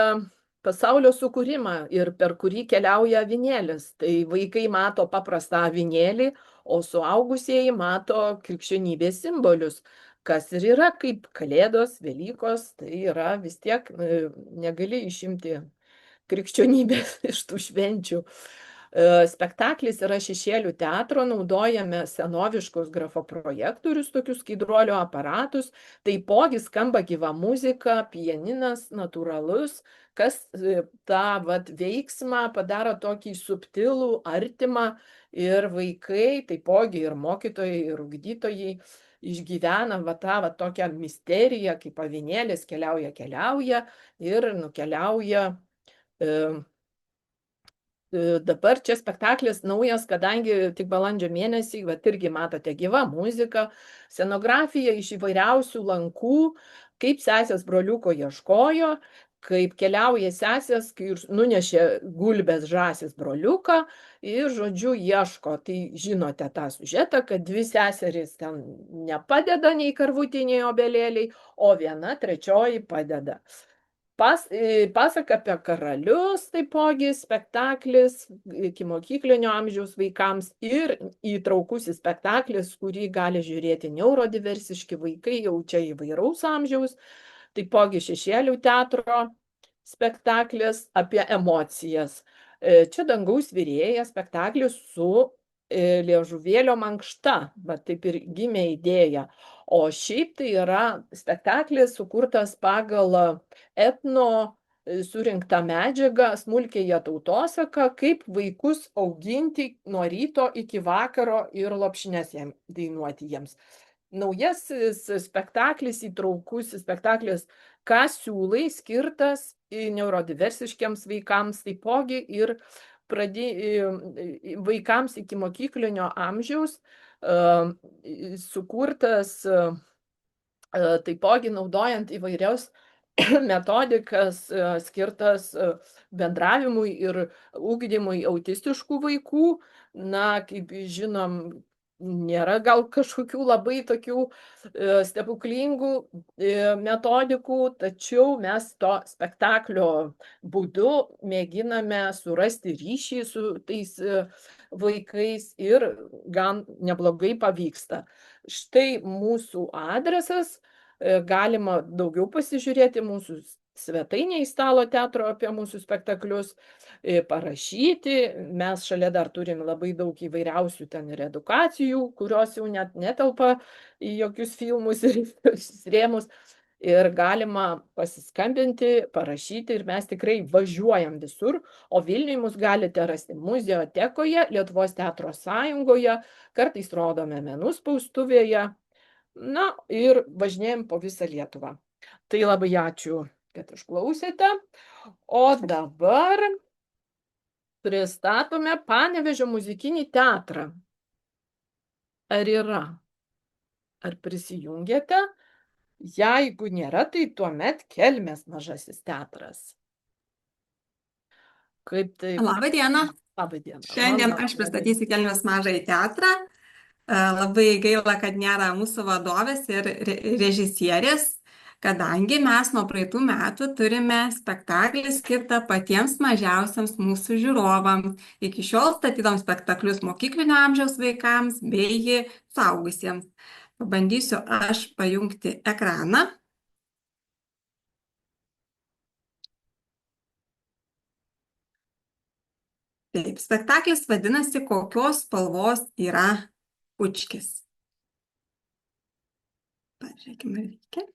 [SPEAKER 3] pasaulio sukūrimą ir per kurį keliauja avinėlis. Tai vaikai mato paprastą avinėlį, o suaugusieji mato krikščionybės simbolius, kas ir yra kaip Kalėdos, Velykos, tai yra vis tiek negali išimti krikščionybės iš tų švenčių. Spektaklis yra šešėlių teatro, naudojame senoviškus grafoprojektorius, tokius skaidruolio aparatus, taipogi skamba gyva muzika, pianinas, natūralus, kas tą veiksmą padaro tokį subtilų, artimą ir vaikai, taipogi ir mokytojai, ir ugdytojai išgyvena tą tokią misteriją, kaip avinėlis keliauja ir nukeliauja. Dabar čia spektaklis naujas, kadangi tik balandžio mėnesį, irgi matote, gyva muzika, scenografija iš įvairiausių lankų, kaip sesės broliuko ieškojo, kaip keliauja sesės, kai nunešė gulbės žąsis broliuką ir, žodžiu, ieško. Tai žinote tą siužetą, kad dvi seserys ten nepadeda nei karvutį, nei obelėliai, o viena trečioji padeda. Pasaka apie karalius, taipogi spektaklis iki mokyklinio amžiaus vaikams ir įtraukusis spektaklis, kurį gali žiūrėti neurodiversiški vaikai, jau čia įvairaus amžiaus, taipogi šešėlių teatro spektaklis apie emocijas. Čia Dangaus virėja spektaklis su liežuvėlio mankšta, bet taip ir gimė idėja. O šiaip tai yra spektaklis sukurtas pagal etno surinktą medžiagą, smulkiąją tautosaką, kaip vaikus auginti nuo ryto iki vakaro ir lopšines dainuoti jiems. Naujasis spektaklis, įtraukusis spektaklis, ką siūlai, skirtas neurodiversiškiams vaikams, taipogi ir vaikams iki mokyklinio amžiaus, sukurtas taipogi naudojant įvairias metodikas skirtas bendravimui ir ugdymui autistiškų vaikų. Na, kaip žinom, nėra gal kažkokių labai tokių stebuklingų metodikų, tačiau mes to spektaklio būdu mėginame surasti ryšį su tais vaikais ir gan neblogai pavyksta. Štai mūsų adresas, galima daugiau pasižiūrėti mūsų svetainėje Stalo teatro apie mūsų spektaklius, parašyti. Mes šalia dar turim labai daug įvairiausių ten ir edukacijų, kurios jau net netelpa į jokius filmus ir rėmus. Ir galima pasiskambinti, parašyti ir mes tikrai važiuojam visur. O Vilniuje mus galite rasti muzieotekoje, Lietuvos teatro sąjungoje, kartais rodome menų spaustuvėje. Na ir važinėjom po visą Lietuvą. Tai labai ačiū, kad išklausėte. O dabar pristatome Panevėžio muzikinį teatrą. Ar yra? Ar prisijungėte? Jeigu nėra, tai tuomet Kelmės mažasis teatras. Kaip tai?
[SPEAKER 6] Labą dieną.
[SPEAKER 3] Labą dieną.
[SPEAKER 6] Šiandien aš pristatysiu Kelmės mažąjį teatrą. Labai gaila, kad nėra mūsų vadovės ir režisierės, kadangi mes nuo praeitų metų turime spektaklį skirtą patiems mažiausiams mūsų žiūrovams. Iki šiol statydavom spektaklius mokyklinio amžiaus vaikams bei suaugusiems. Pabandysiu aš pajungti ekraną. Taip, spektaklis vadinasi "Kokios spalvos yra bučkis". Pažiūrėkime, reikia.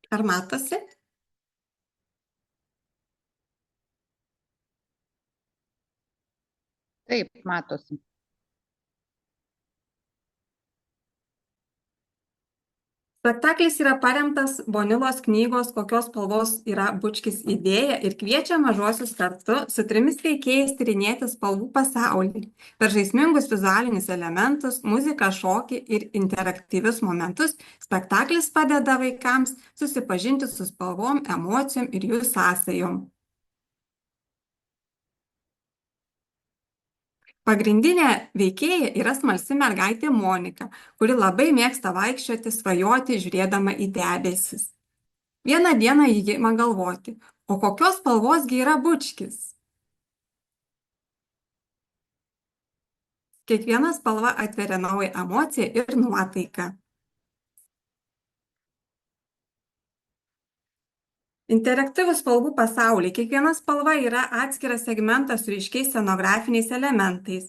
[SPEAKER 6] Ar matosi?
[SPEAKER 7] Taip, matosi.
[SPEAKER 6] Spektaklis yra paremtas Bonilos knygos "Kokios spalvos yra bučkis" idėja ir kviečia mažuosius kartu su 3 veikėjais tyrinėti spalvų pasaulį. Per žaismingus vizualinius elementus, muziką, šokį ir interaktyvius momentus spektaklis padeda vaikams susipažinti su spalvom, emocijom ir jų sąsajom. Pagrindinė veikėja yra smalsi mergaitė Monika, kuri labai mėgsta vaikščioti, svajoti, žiūrėdama į debesis. Vieną dieną ji ima galvoti, o kokios spalvosgi yra bučkis? Kiekviena spalva atveria naują emociją ir nuotaiką. Interaktyvus spalvų pasauliai. Kiekviena spalva yra atskiras segmentas su ryškiais scenografiniais elementais.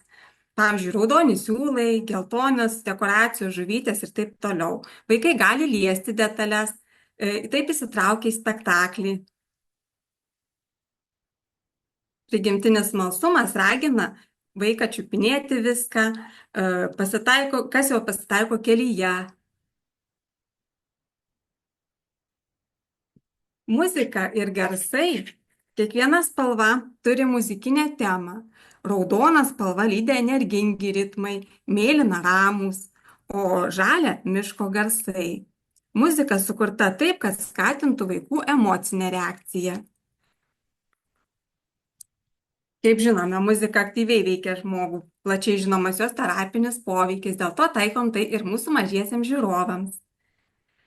[SPEAKER 6] Pavyzdžiui, raudoni siūlai, geltonas dekoracijos, žuvytės ir taip toliau. Vaikai gali liesti detalės, taip įsitraukia į spektaklį. Prigimtinis smalsumas ragina vaiką čiupinėti viską, kas jau pasitaiko kelyje. Muzika ir garsai. Kiekviena spalva turi muzikinę temą. Raudona spalva lydi energingi ritmai, mėlyna ramūs, o žalia miško garsai. Muzika sukurta taip, kad skatintų vaikų emocinę reakciją. Kaip žinome, muzika aktyviai veikia žmogų, plačiai žinomas jos terapinis poveikis, dėl to taikom tai ir mūsų mažiesiems žiūrovams.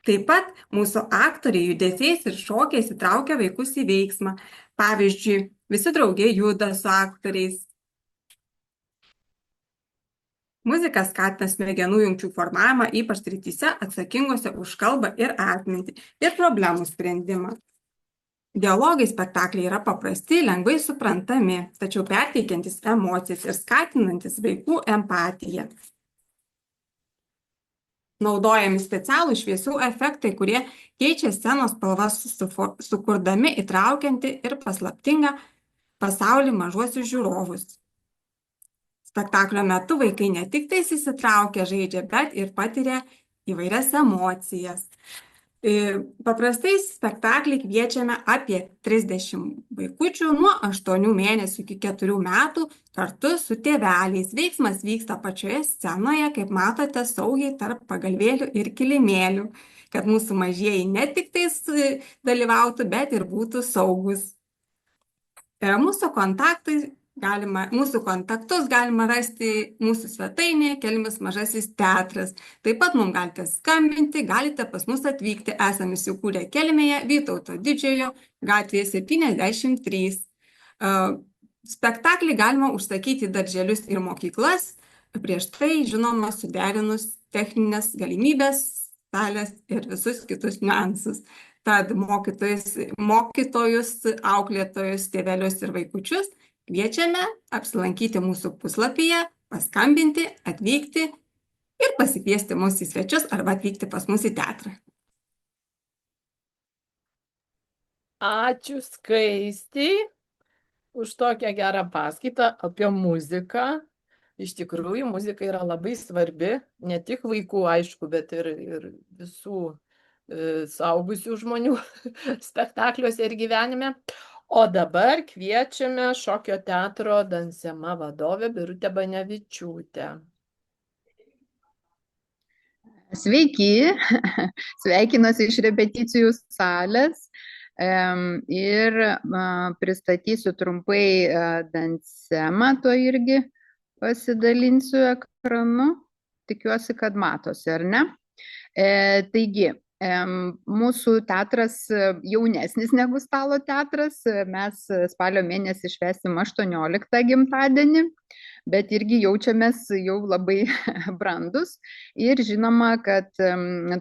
[SPEAKER 6] Taip pat mūsų aktoriai judesiais ir šokiais įtraukia vaikus į veiksmą. Pavyzdžiui, visi drauge juda su aktoriais. Muzika skatina smegenų jungčių formavimą, ypač srityse atsakingose už kalbą ir atmintį ir problemų sprendimą. Dialogai spektakliai yra paprasti, lengvai suprantami, tačiau perteikiantis emocijas ir skatinantis vaikų empatiją. Naudojami specialūs šviesų efektai, kurie keičia scenos spalvas, sukurdami įtraukiantį ir paslaptingą pasaulį mažuosius žiūrovus. Spektaklio metu vaikai ne tik tais įsitraukia, žaidžia, bet ir patiria įvairias emocijas. Paprastai spektaklį kviečiame apie 30 vaikučių nuo 8 mėnesių iki 4 metų kartu su tėveliais. Veiksmas vyksta pačioje scenoje, kaip matote, saugiai tarp pagalvėlių ir kilimėlių, kad mūsų mažieji ne tik tais dalyvautų, bet ir būtų saugus. Mūsų kontaktus galima rasti mūsų svetainėje Kelmės mažasis teatras. Taip pat mums galite skambinti, galite pas mus atvykti. Esame įsikūrę Kelmėje, Vytauto Didžiojo gatvėje 73. Spektaklį galima užsakyti į darželius ir mokyklas, prieš tai, žinoma, suderinus techninės galimybės, salės ir visus kitus niuansus. Tad mokytojus, auklėtojus, tėvelius ir vaikučius kviečiame apsilankyti mūsų puslapyje, paskambinti, atvykti ir pasikviesti mus į svečius arba atvykti pas mus į teatrą.
[SPEAKER 3] Ačiū Skaistei už tokią gerą paskaitą apie muziką. Iš tikrųjų, muzika yra labai svarbi, ne tik vaikų, aišku, bet ir visų suaugusių žmonių spektakliuose ir gyvenime. O dabar kviečiame šokio teatro Dansema vadovę Birutę Banevičiūtę.
[SPEAKER 7] Sveiki, sveikinuosi iš repeticijų salės ir pristatysiu trumpai Dansemą, to irgi pasidalinsiu ekranu. Tikiuosi, kad matosi, ar ne? Taigi, mūsų teatras jaunesnis negu stalo teatras, mes spalio mėnesį švęsim 18 gimtadienį, bet irgi jaučiamės jau labai brandus ir žinoma, kad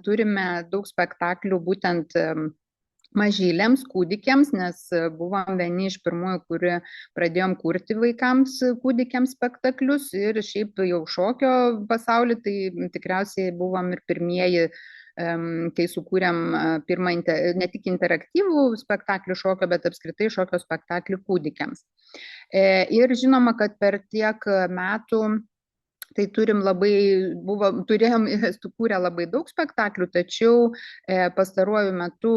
[SPEAKER 7] turime daug spektaklių būtent mažyliams, kūdikiams, nes buvom vieni iš pirmųjų, kurie pradėjom kurti vaikams, kūdikiams spektaklius ir šiaip jau šokio pasaulį, tai tikriausiai buvom ir pirmieji, kai sukūrėm pirmą ne tik interaktyvų spektaklį šokio, bet apskritai šokio spektaklį kūdikiams. Ir žinoma, kad per tiek metų Tai turėjom sukūrę labai daug spektaklių, tačiau pastaruoju metu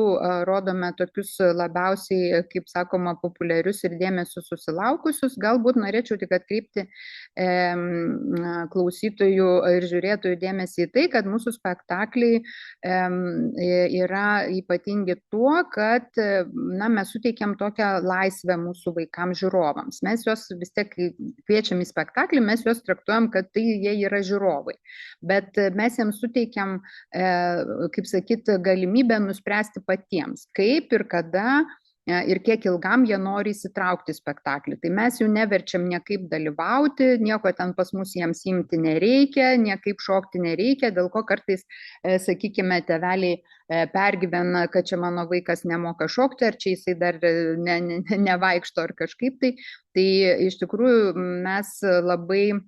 [SPEAKER 7] rodome tokius labiausiai, kaip sakoma, populiarius ir dėmesio susilaukusius. Galbūt norėčiau tik atkreipti klausytojų ir žiūrėtojų dėmesį į tai, kad mūsų spektakliai yra ypatingi tuo, kad mes suteikiam tokią laisvę mūsų vaikams žiūrovams. Mes juos vis tiek kviečiam į spektaklį, mes juos traktuojam, kad tai jie yra žiūrovai, bet mes jiems suteikiam, kaip sakyti, galimybę nuspręsti patiems, kaip ir kada ir kiek ilgam jie nori įsitraukti į spektaklį. Tai mes jų neverčiam niekaip dalyvauti, nieko ten pas mus jiems imti nereikia, niekaip šokti nereikia, dėl ko kartais, sakykime, tėveliai pergyvena, kad čia mano vaikas nemoka šokti, ar čia jisai dar nevaikšto ar kažkaip tai. Tai iš tikrųjų mes labai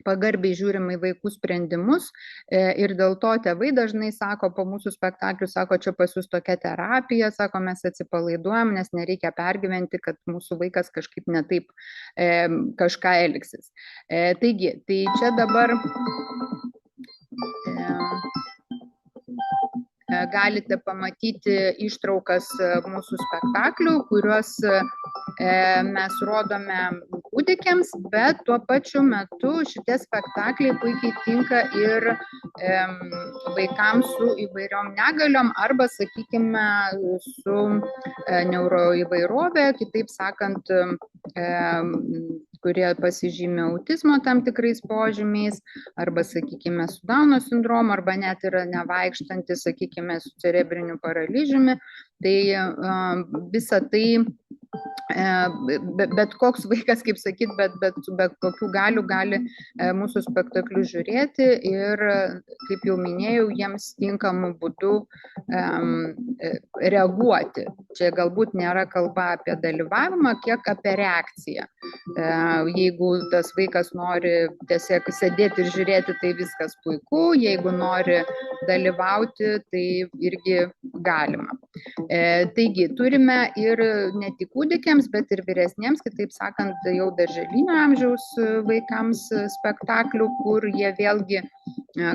[SPEAKER 7] pagarbiai žiūrim į vaikų sprendimus ir dėl to tėvai dažnai sako po mūsų spektaklių, sako, čia pas jūs tokia terapija, sako, mes atsipalaiduojam, nes nereikia pergyventi, kad mūsų vaikas kažkaip netaip kažką elgsis. Taigi, tai čia dabar galite pamatyti ištraukas mūsų spektaklių, kuriuos mes rodome kūdikiams, bet tuo pačiu metu šitie spektakliai puikiai tinka ir vaikams su įvairiom negaliom arba, sakykime, su neuroįvairovė, kitaip sakant, kurie pasižymi autizmo tam tikrais požymiais, arba, sakykime, su Dauno sindromu, arba net yra nevaikštantis, sakykime, su cerebriniu paralyžiumi. Tai visa tai, bet koks vaikas, kaip sakyt, bet kokių galių gali mūsų spektaklius žiūrėti ir, kaip jau minėjau, jiems tinkamų būdų reaguoti. Čia galbūt nėra kalba apie dalyvavimą, kiek apie reakciją. Jeigu tas vaikas nori tiesiog sėdėti ir žiūrėti, tai viskas puiku, jeigu nori dalyvauti, tai irgi galima. Taigi, turime ir ne tik kūdikiams, bet ir vyresniems, kitaip sakant, jau darželinio amžiaus vaikams spektaklių, kur jie vėlgi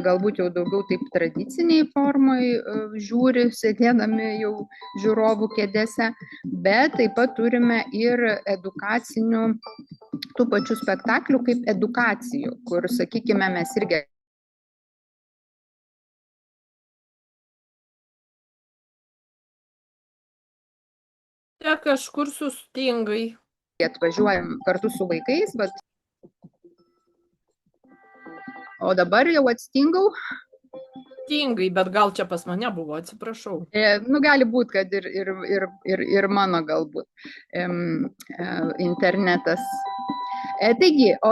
[SPEAKER 7] galbūt jau daugiau taip tradiciniai formai žiūri, sėdėdami jau žiūrovų kėdėse, bet taip pat turime ir edukacinių tų pačių spektaklių kaip edukacijų, kur, sakykime, mes irgi
[SPEAKER 3] kažkur sustingai.
[SPEAKER 7] Atvažiuojam kartu su vaikais, bet... O dabar jau atstingau.
[SPEAKER 3] Tingai, bet gal čia pas mane buvo, atsiprašau.
[SPEAKER 7] Gali būti, kad ir mano galbūt internetas. Taigi, o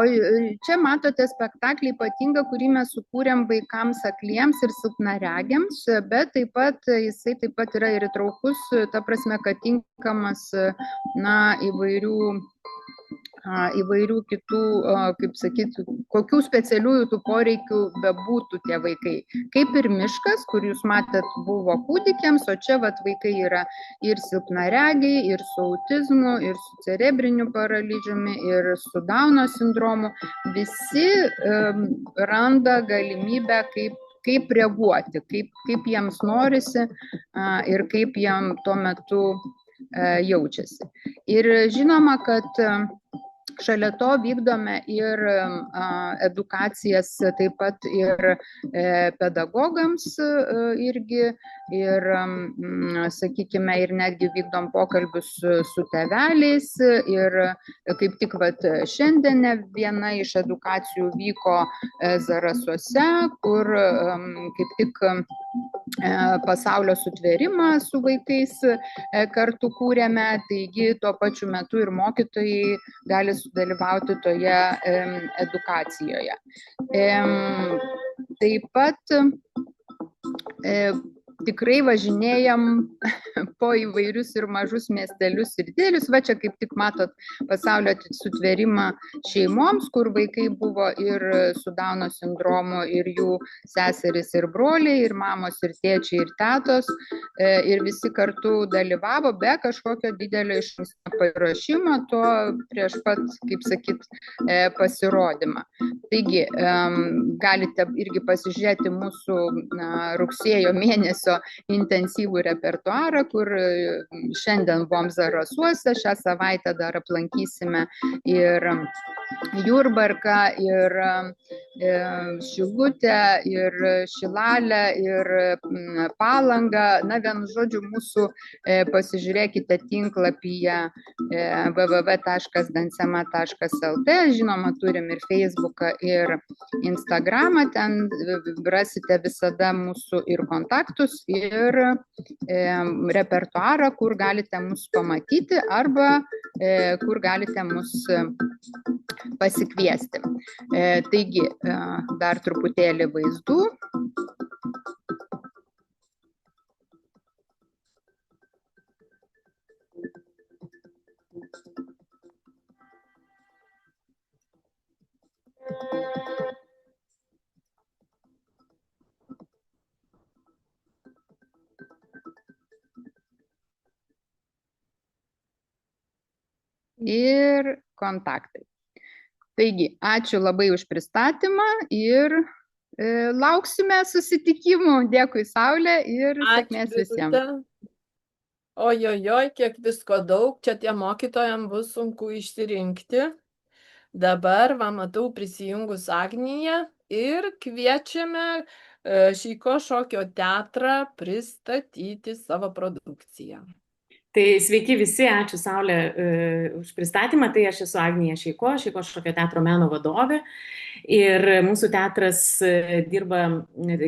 [SPEAKER 7] čia matote spektaklį ypatingą, kurį mes sukūrėm vaikams akliems ir silpnaregiams, bet taip pat jisai taip pat yra ir įtraukus, ta prasme, kad tinkamas įvairių kitų, kaip sakyti, kokių specialiųjų tų poreikių bebūtų tie vaikai. Kaip ir miškas, kur jūs matėt, buvo kūdikiams, o čia vat vaikai yra ir silpnaregiai, ir su autizmu, ir su cerebriniu paralyžiumi, ir su Dauno sindromu. Visi randa galimybę, kaip reaguoti, kaip jiems norisi ir kaip jiem tuo metu jaučiasi. Ir žinoma, kad šalia to vykdome ir edukacijas taip pat ir pedagogams irgi, ir, sakykime, ir netgi vykdom pokalbius su tėveliais. Ir kaip tik šiandien viena iš edukacijų vyko Zarasuose, kur kaip tik pasaulio sutvėrimą su vaikais kartu kūrėme, taigi tuo pačiu metu ir mokytojai gali sudalyvauti toje edukacijoje. Taip pat tikrai važinėjam po įvairius ir mažus miestelius ir didelius. Va čia kaip tik matot pasaulio sutvėrimą šeimoms, kur vaikai buvo ir su Dauno sindromu, ir jų seserys ir broliai, ir mamos, ir tėčiai, ir tetos. Ir visi kartu dalyvavo be kažkokio didelio išankstinio pasiruošimo, to prieš pat, kaip sakyt, pasirodymą. Taigi, galite irgi pasižiūrėti mūsų rugsėjo mėnesio intensyvų repertuarą, kur šiandien buvom Zarasuose, šią savaitę dar aplankysime ir Jurbarką, ir Šilutę, ir Šilalę, ir Palangą. Na, vienu žodžiu, mūsų pasižiūrėkite tinklapyje www.dansema.lt. Žinoma, turim ir Facebooką, ir Instagramą. Ten rasite visada mūsų ir kontaktus, ir repertuarą, kur galite mus pamatyti arba kur galite mus pasikviesti. Taigi, dar truputėlį vaizdų. Ir kontaktai. Taigi, ačiū labai už pristatymą ir lauksime susitikimų. Dėkui, Saulė, ir sėkmės visiems.
[SPEAKER 3] Ojojoj, kiek visko daug, čia tie mokytojams bus sunku išsirinkti. Dabar, va, matau prisijungus Agniją ir kviečiame Šeiko šokio teatrą pristatyti savo produkciją.
[SPEAKER 8] Tai sveiki visi, ačiū Saulė už pristatymą. Tai aš esu Agnija Šeiko, Šeiko šokio teatro meno vadovė. Ir mūsų teatras dirba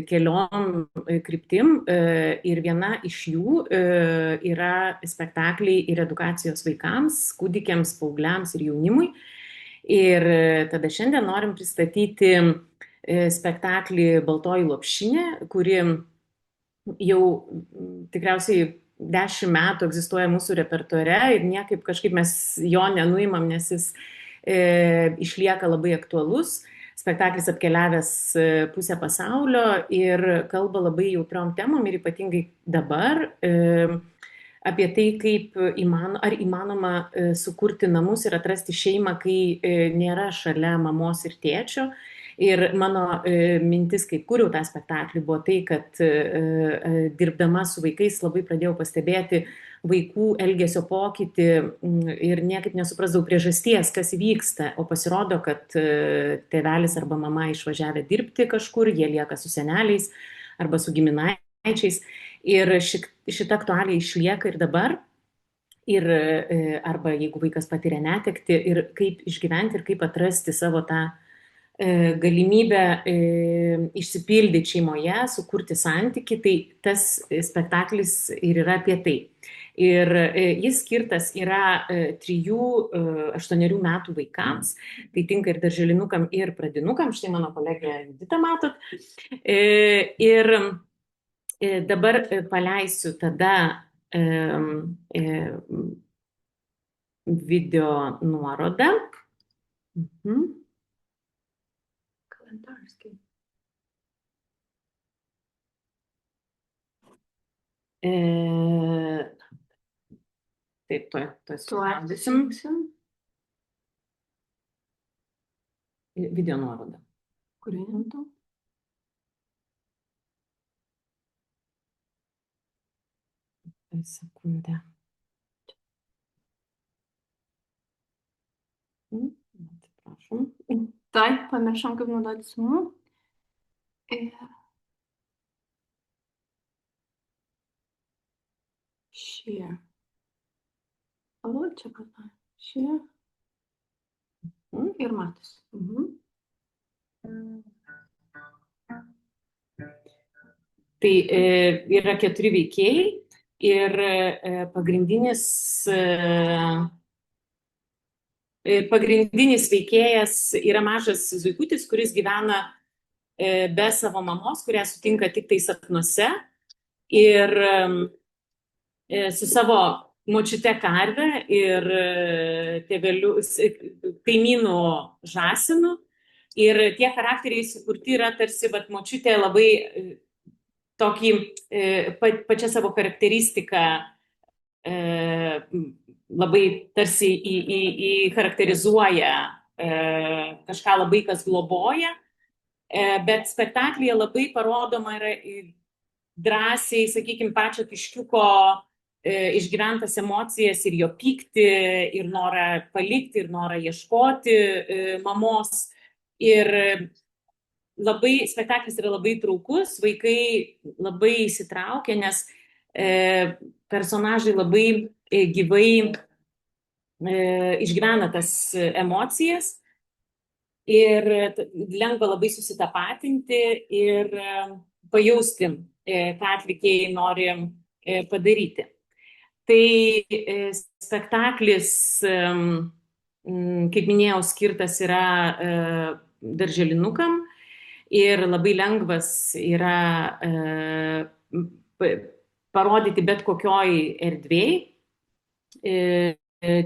[SPEAKER 8] keliom kryptim ir viena iš jų yra spektakliai ir edukacijos vaikams, kūdikiams, paaugliams ir jaunimui. Ir tada šiandien norim pristatyti spektaklį Baltoji lopšinė, kuri jau tikriausiai 10 metų egzistuoja mūsų repertuare ir niekaip kažkaip mes jo nenuimam, nes jis išlieka labai aktualus. Spektaklis apkeliavęs pusę pasaulio ir kalba labai jautriom temom ir ypatingai dabar apie tai, kaip įmanoma sukurti namus ir atrasti šeimą, kai nėra šalia mamos ir tėčio. Ir mano mintis, kai kūriau tą spektaklį, buvo tai, kad dirbdama su vaikais labai pradėjau pastebėti vaikų elgesio pokytį ir niekaip nesuprasdavau priežasties, kas vyksta, o pasirodo, kad tėvelis arba mama išvažiavę dirbti kažkur, jie lieka su seneliais arba su giminaičiais. Ir šita aktualija išlieka ir dabar. Ir arba jeigu vaikas patiria netektį, ir kaip išgyventi ir kaip atrasti savo tą galimybę išsipildyti šeimoje, sukurti santyki, tai tas spektaklis ir yra apie tai. Ir jis skirtas yra 3-8 metų vaikams, tai tinka ir darželinukam, ir pradinukam, štai mano kolegė Judita matot. Ir dabar paleisiu tada video nuorodą. Taip, to suvaldysim. Video nuorodą. Kurį rimtų? Sekundę. Atsiprašom. Taip, pamiršom, kaip naudoti sumų. Šie. O, čia kalba. Šie. Ir matos. Tai yra 4 veikėjai ir pagrindinis veikėjas yra mažas zuikutis, kuris gyvena be savo mamos, kurią sutinka tik tai sapnuose. ir su savo močiute karve ir tėveliu, kaimynu žąsinu. Ir tie charakteriai sukurti yra tarsi, vat, močiutė labai tokį pačią savo charakteristiką labai tarsi charakterizuoja kažką labai, kas globoja, bet spektaklyje labai parodoma yra drąsiai, sakykime, pačio kiškiuko išgyventas emocijas ir jo pyktį, ir norą palikti, ir norą ieškoti mamos. Ir spektaklis yra labai traukus, vaikai labai įsitraukia, nes personažai labai gyvai išgyvena tas emocijas ir lengva labai susitapatinti ir pajausti, ką atlikėjai nori padaryti. Tai spektaklis, kaip minėjau, skirtas yra darželinukam ir labai lengvas yra parodyti bet kokioj erdvėj,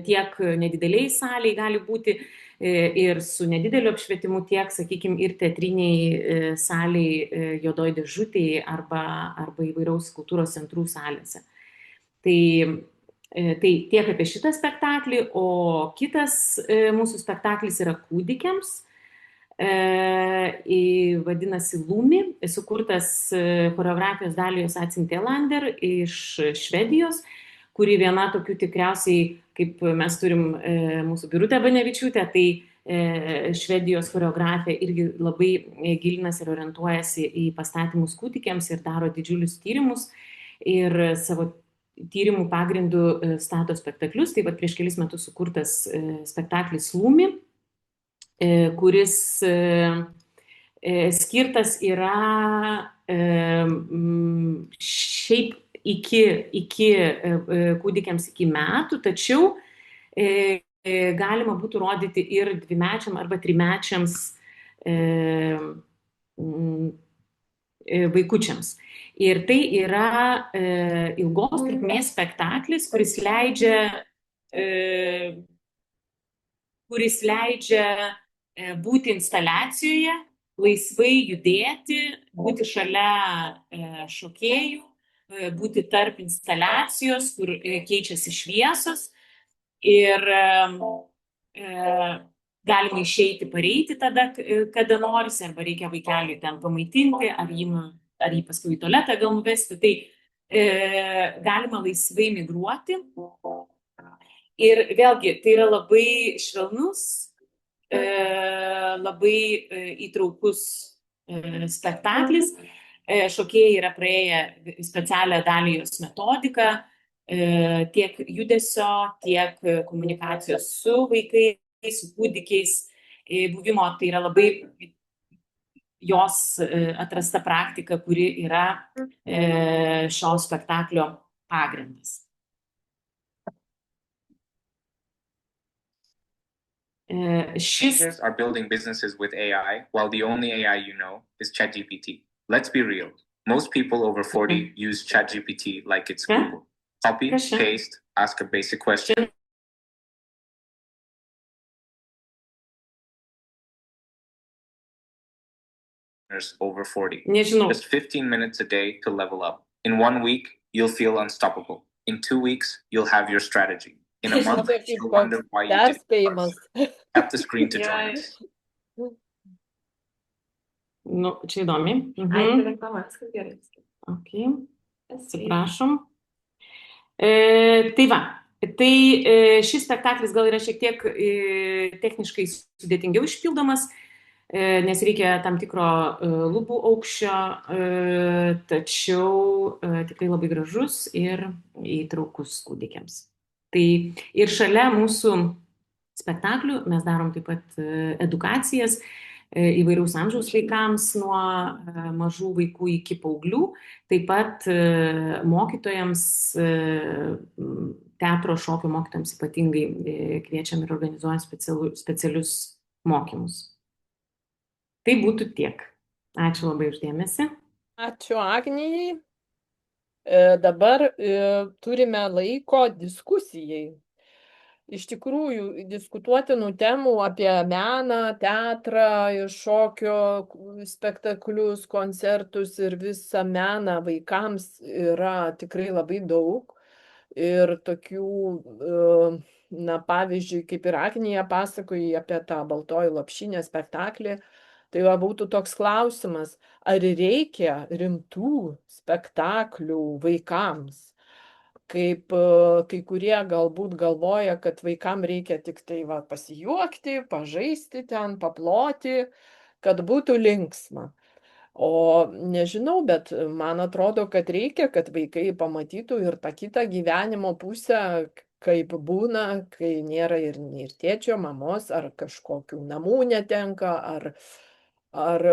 [SPEAKER 8] tiek nedideliai saliai gali būti ir su nedideliu apšvietimu, tiek, sakykime, ir teatriniai saliai juodoj dėžutėj arba įvairaus kultūros centrų salėse. Tai tiek apie šitą spektaklį, o kitas mūsų spektaklis yra kūdikiams. Vadinasi Lumi, sukurtas choreografijos Dalijos Atsintelander iš Švedijos, kuri viena tokių tikriausiai, kaip mes turim mūsų Birutę Banevičiūtę, tai Švedijos choreografija irgi labai gilinasi ir orientuojasi į pastatymus kūdikiams ir daro didžiulius tyrimus ir savo tyrimų pagrindų stato spektaklius. Tai prieš kelis metus sukurtas spektaklis Lumi, kuris skirtas yra šiaip iki kūdikiams iki metų, tačiau galima būtų rodyti ir 2-mečiam arba 3-mečiams vaikučiams. Ir tai yra ilgos trukmės spektaklis, kuris leidžia būti instaliacijoje, laisvai judėti, būti šalia šokėjų, būti tarp instaliacijos, kur keičiasi šviesos ir galima išeiti, pareiti tada, kada norisi, arba reikia vaikelį ten pamaitinti, ar jį paskui į tualetą gal nuvesti, tai galima laisvai migruoti. Ir vėlgi, tai yra labai švelnus, labai įtraukus spektaklis. Šokėjai yra praėję specialią Dalijos metodiką, tiek judesio, tiek komunikacijos su vaikais, su kūdikiais buvimo. Tai yra labai jos atrasta praktika, kuri yra šio spektaklio pagrindas.
[SPEAKER 9] Are building businesses with AI, while the only AI you know is ChatGPT. Let's be real. Most people over 40 use ChatGPT like it's Google. Copy, paste, ask a basic question. Over 40. Just 15 minutes a day to level up. In 1 week, you'll feel unstoppable. In 2 weeks, you'll have your strategy. In a month, you'll wonder why you didn't first. Tap the screen to join us.
[SPEAKER 8] Nu, čia įdomi. Okay. Atsiprašom. Tai va, tai šis spektaklis gal yra šiek tiek techniškai sudėtingiau išpildomas, nes reikia tam tikro lubų aukščio, tačiau tikrai labai gražus ir įtraukus kūdikiams. Tai ir šalia mūsų spektaklių mes darom taip pat edukacijas įvairiaus amžiaus vaikams, nuo mažų vaikų iki paauglių, taip pat mokytojams, teatro šokio mokytojams ypatingai kviečiam ir organizuojam specialius mokymus. Tai būtų tiek. Ačiū labai už dėmesį.
[SPEAKER 3] Ačiū Agnijai. Dabar turime laiko diskusijai. Iš tikrųjų, diskutuotinų temų apie meną, teatrą, šokio spektaklius, koncertus ir visą meną vaikams yra tikrai labai daug. Ir tokių, pavyzdžiui, kaip ir Agnija pasakoja apie tą Baltoji lopšinė spektaklį, tai va būtų toks klausimas, ar reikia rimtų spektaklių vaikams? Kaip kai kurie galbūt galvoja, kad vaikam reikia tik tai pasijuokti, pažaisti ten, paploti, kad būtų linksma. O nežinau, bet man atrodo, kad reikia, kad vaikai pamatytų ir tą kitą gyvenimo pusę, kaip būna, kai nėra ir tėčio, mamos, ar kažkokių namų netenka, ar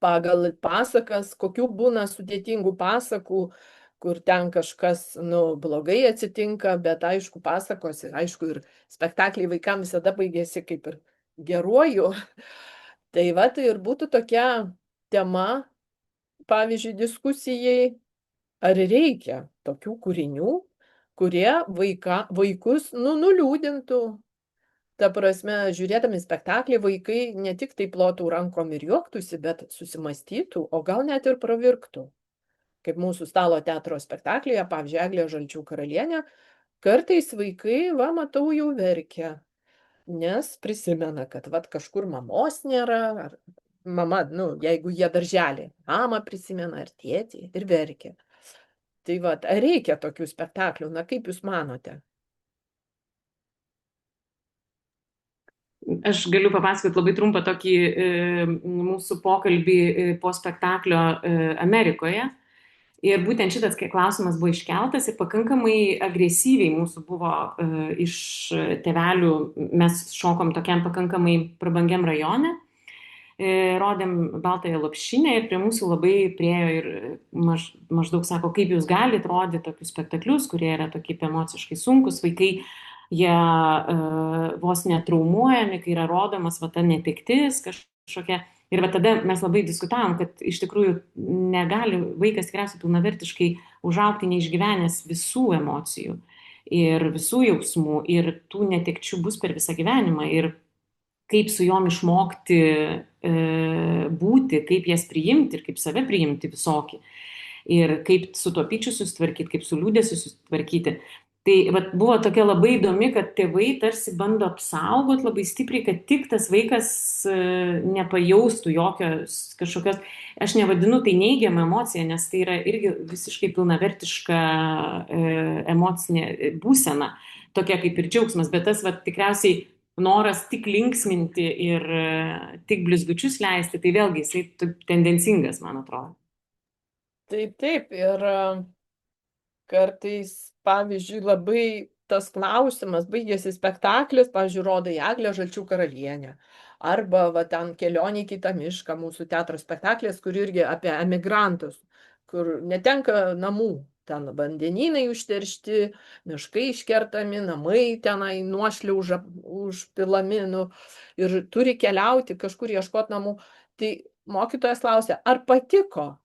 [SPEAKER 3] pagal pasakas, kokių būna sudėtingų pasakų, kur ten kažkas, blogai atsitinka, bet aišku, pasakos ir aišku, ir spektakliai vaikams visada baigėsi kaip ir geruoju. Tai tai ir būtų tokia tema, pavyzdžiui, diskusijai, ar reikia tokių kūrinių, kurie vaikus, nuliūdintų. Ta prasme, žiūrėdami spektaklį, vaikai ne tik tai plotų rankom ir juoktųsi, bet susimąstytų, o gal net ir pravirktų. Kaip mūsų stalo teatro spektaklyje, pavyzdžiui, Eglė Žalčių karalienė, kartais vaikai, matau, jau verkia, nes prisimena, kad kažkur mamos nėra, ar mama, jeigu jie darželį, mamą prisimena, ar tėtį, ir verkia. Tai ar reikia tokių spektaklių? Kaip jūs manote?
[SPEAKER 8] Aš galiu papasakoti labai trumpą tokį mūsų pokalbį po spektaklio Amerikoje. Ir būtent šitas klausimas buvo iškeltas ir pakankamai agresyviai mūsų buvo iš tėvelių, mes šokom tokiam pakankamai prabangiam rajone, rodėm Baltąją lopšinę ir prie mūsų labai priėjo ir maždaug sako, kaip jūs galite rodyti tokius spektaklius, kurie yra tokie emociškai sunkus, vaikai, jie vos netraumuojami, kai yra rodomas ta netektis kažkokia. Ir tada mes labai diskutavom, kad iš tikrųjų negali vaikas tikriausiai pilnavertiškai užaugti neišgyvenęs visų emocijų ir visų jausmų ir tų netekčių bus per visą gyvenimą ir kaip su jom išmokti būti, kaip jas priimti ir kaip save priimti visokį ir kaip su tuo pyčiu susitvarkyti, kaip su liūdėsiu susitvarkyti. Tai buvo tokia labai įdomi, kad tėvai tarsi bando apsaugoti labai stipriai, kad tik tas vaikas nepajaustų jokios kažkokios, aš nevadinu tai neigiamą emociją, nes tai yra irgi visiškai pilnavertiška emocinė būsena, tokia kaip ir džiaugsmas, bet tas tikriausiai noras tik linksminti ir tik blizgučius leisti, tai vėlgi jisai tendencingas, man atrodo.
[SPEAKER 3] Taip, ir kartais, pavyzdžiui, labai tas klausimas, baigėsi spektaklis, pavyzdžiui, rodai Eglę Žalčių karalienę, arba ten Kelionė į kitą mišką, mūsų teatro spektaklis, kur irgi apie emigrantus, kur netenka namų, ten vandenynai užteršti, miškai iškertami, namai tenai nuošliauža užpilami, ir turi keliauti kažkur ieškoti namų. Tai mokytojas klausė, ar patiko?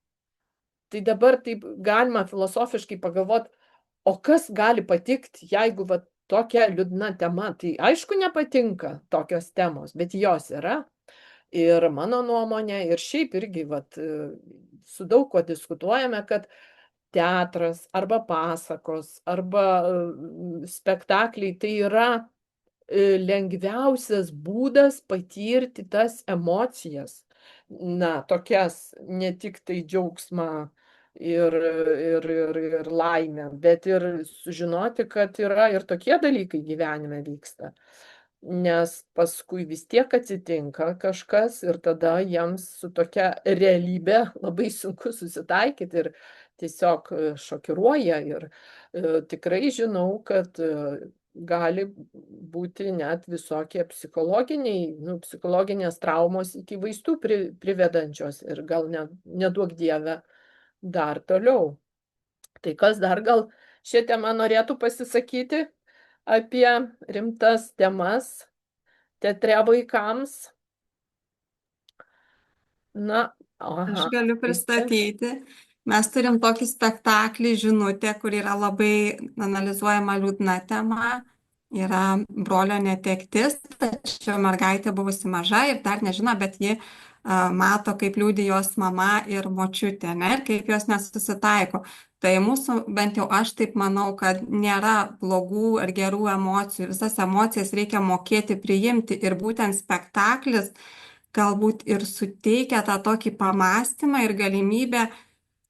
[SPEAKER 3] Tai dabar taip galima filosofiškai pagalvoti, o kas gali patikti, jeigu tokia liūdna tema, tai aišku nepatinka tokios temos, bet jos yra. Ir mano nuomonė, ir šiaip irgi su daug ko diskutuojame, kad teatras arba pasakos, arba spektakliai tai yra lengviausias būdas patirti tas emocijas. Tokias ne tik tai džiaugsmą ir laimę, bet ir sužinoti, kad yra ir tokie dalykai gyvenime vyksta. Nes paskui vis tiek atsitinka kažkas ir tada jiems su tokia realybė labai sunku susitaikyti ir tiesiog šokiruoja. Ir tikrai žinau, kad gali būti net visokie psichologinės traumos iki vaistų privedančios ir gal neduok Dieve dar toliau. Tai kas dar gal šią temą norėtų pasisakyti apie rimtas temas teatre vaikams?
[SPEAKER 6] Aš galiu pristatyti. Mes turim tokį spektaklį Žinutė, kur yra labai analizuojama liūdna tema. Yra brolio netektis, tačiau mergaitė buvusi maža ir dar nežino, bet ji mato, kaip liūdi jos mama ir močiutė, ne, ir kaip jos nesusitaiko. Tai mūsų, bent jau aš taip manau, kad nėra blogų ar gerų emocijų. Visas emocijas reikia mokėti priimti ir būtent spektaklis galbūt ir suteikia tą tokį pamastymą ir galimybę,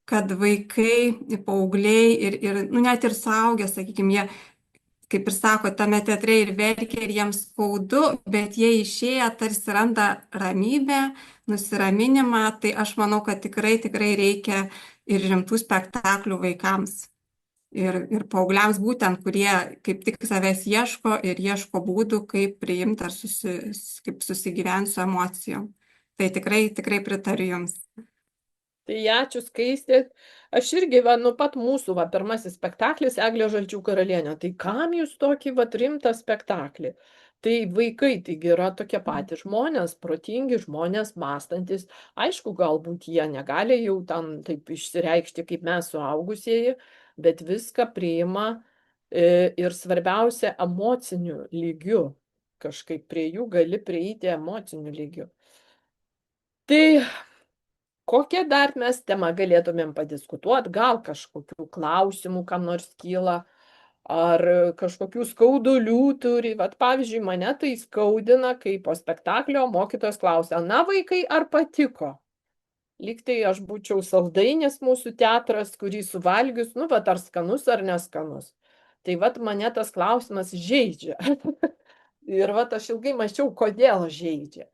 [SPEAKER 6] kad vaikai, paaugliai ir nu, net ir suaugę, sakykime, jie, kaip ir sako, tame teatre ir verkia, ir jiems skaudu, bet jie išėję tarsi randa ramybę, nusiraminimą. Tai aš manau, kad tikrai reikia ir rimtų spektaklių vaikams. Ir paaugliams būtent, kurie kaip tik savęs ieško ir ieško būdų, kaip priimti ar kaip susigyventi su emocijom. Tai tikrai pritariu Jums.
[SPEAKER 3] Tai ačiū Skaistė. Aš irgi, nuo pat mūsų, pirmasis spektaklis Eglė Žalčių karalienė. Tai kam jūs tokį rimtą spektaklį? Tai vaikai, taigi yra tokie patys žmonės, protingi žmonės, mąstantis. Aišku, galbūt jie negali jau tam taip išsireikšti kaip mes suaugusieji, bet viską priima ir svarbiausia emociniu lygiu. Kažkaip prie jų gali prieiti emociniu lygiu. Tai kokią dar mes temą galėtumėm padiskutuoti, gal kažkokių klausimų, kam nors kyla, ar kažkokių skaudulių turi. Vat pavyzdžiui, mane tai skaudina, kai po spektaklio mokytojas klausia, na vaikai, ar patiko? Lygtai aš būčiau saldainis mūsų teatras, kurį suvalgius, nu, vat ar skanus ar neskanus. Tai vat mane tas klausimas žeidžia. Ir vat aš ilgai mąsčiau, kodėl žeidžia.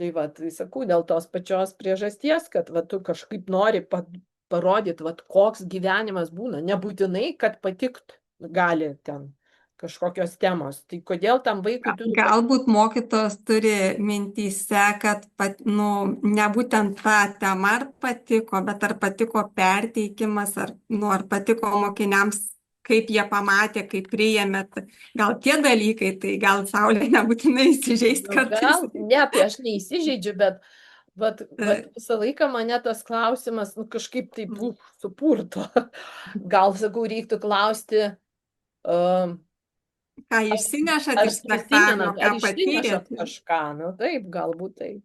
[SPEAKER 3] Tai va, tai sakau, dėl tos pačios priežasties, kad va, tu kažkaip nori parodyti, va, koks gyvenimas būna. Nebūtinai, kad patikt gali ten kažkokios temos. Tai kodėl tam vaikui turi...
[SPEAKER 6] Galbūt mokytojas turi mintyse, kad ne būtent ta tema ar patiko, bet ar patiko perteikimas, ar patiko mokiniams, kaip jie pamatė, kaip priėmė, gal tie dalykai, tai gal Saulė nebūtinai įsižeist kartais.
[SPEAKER 3] Gal, ne, tai aš neįsižeidžiu, bet visą laiką mane tas klausimas kažkaip taip supurto. Gal, sakau, reiktų klausti,
[SPEAKER 6] ką išsinešat iš spektaklio, ką patyrėt.
[SPEAKER 3] Kažką, nu taip, galbūt taip.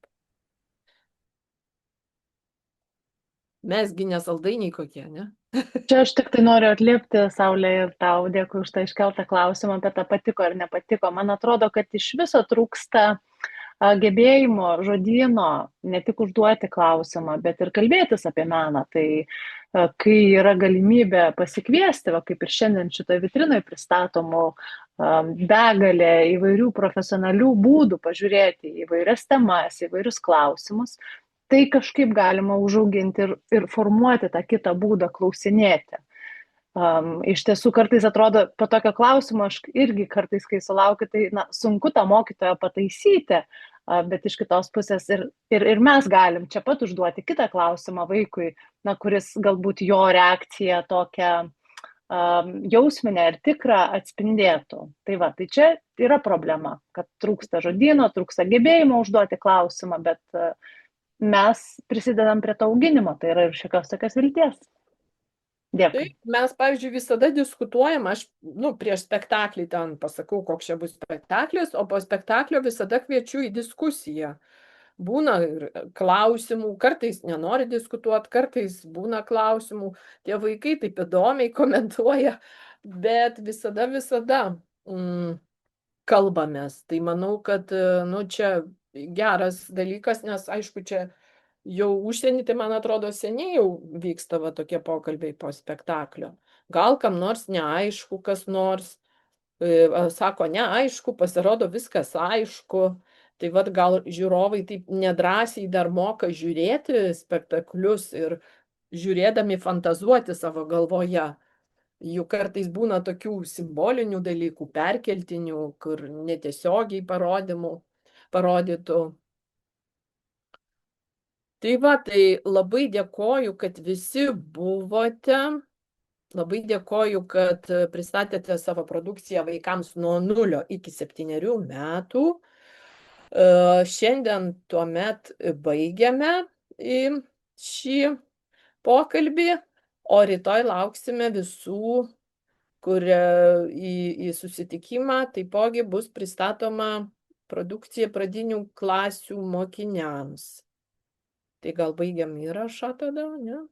[SPEAKER 3] Mesgi nesaldainiai kokie, ne?
[SPEAKER 5] Čia aš tik tai noriu atliepti, Saulė, ir tau dėkui už tą iškeltą klausimą apie tą patiko ar nepatiko. Man atrodo, kad iš viso trūksta gebėjimo, žodyno, ne tik užduoti klausimą, bet ir kalbėtis apie meną. Tai kai yra galimybė pasikviesti, va, kaip ir šiandien šitoje vitrinoje pristatomų, begalė įvairių profesionalių būdų pažiūrėti įvairias temas, įvairius klausimus, tai kažkaip galima užauginti ir formuoti tą kitą būdą klausinėti. Iš tiesų kartais atrodo, po tokio klausimo aš irgi kartais, kai sulaukiu, tai sunku tą mokytoją pataisyti, bet iš kitos pusės ir mes galim čia pat užduoti kitą klausimą vaikui, kuris galbūt jo reakciją tokią jausminę ir tikrą atspindėtų. Tai va, tai čia yra problema, kad trūksta žodyno, trūksta gebėjimo užduoti klausimą, bet mes prisidedam prie to auginimo, tai yra ir šiokios tokios vilties. Dėkui.
[SPEAKER 3] Taip, mes, pavyzdžiui, visada diskutuojam, aš prieš spektaklį ten pasakau, koks čia bus spektaklis, o po spektaklio visada kviečiu į diskusiją. Būna klausimų, kartais nenori diskutuoti, kartais būna klausimų, tie vaikai taip įdomiai komentuoja, bet visada kalbamės. Tai manau, kad čia geras dalykas, nes aišku, čia jau užsienį, tai man atrodo, seniai jau vyksta tokie pokalbiai po spektaklio. Gal kam nors neaišku, kas nors sako neaišku, pasirodo viskas aišku. Tai gal žiūrovai taip nedrąsiai dar moka žiūrėti spektaklius ir žiūrėdami fantazuoti savo galvoje. Juk kartais būna tokių simbolinių dalykų, perkeltinių, kur netiesiogiai parodytų. Tai labai dėkoju, kad visi buvote, labai dėkoju, kad pristatėte savo produkciją vaikams nuo 0 iki 7 metų. Šiandien tuomet baigiame šį pokalbį, o rytoj lauksime visų, kurie į susitikimą taipogi bus pristatoma produkcija pradinių klasių mokiniams. Tai gal baigiam įrašą tada, ne?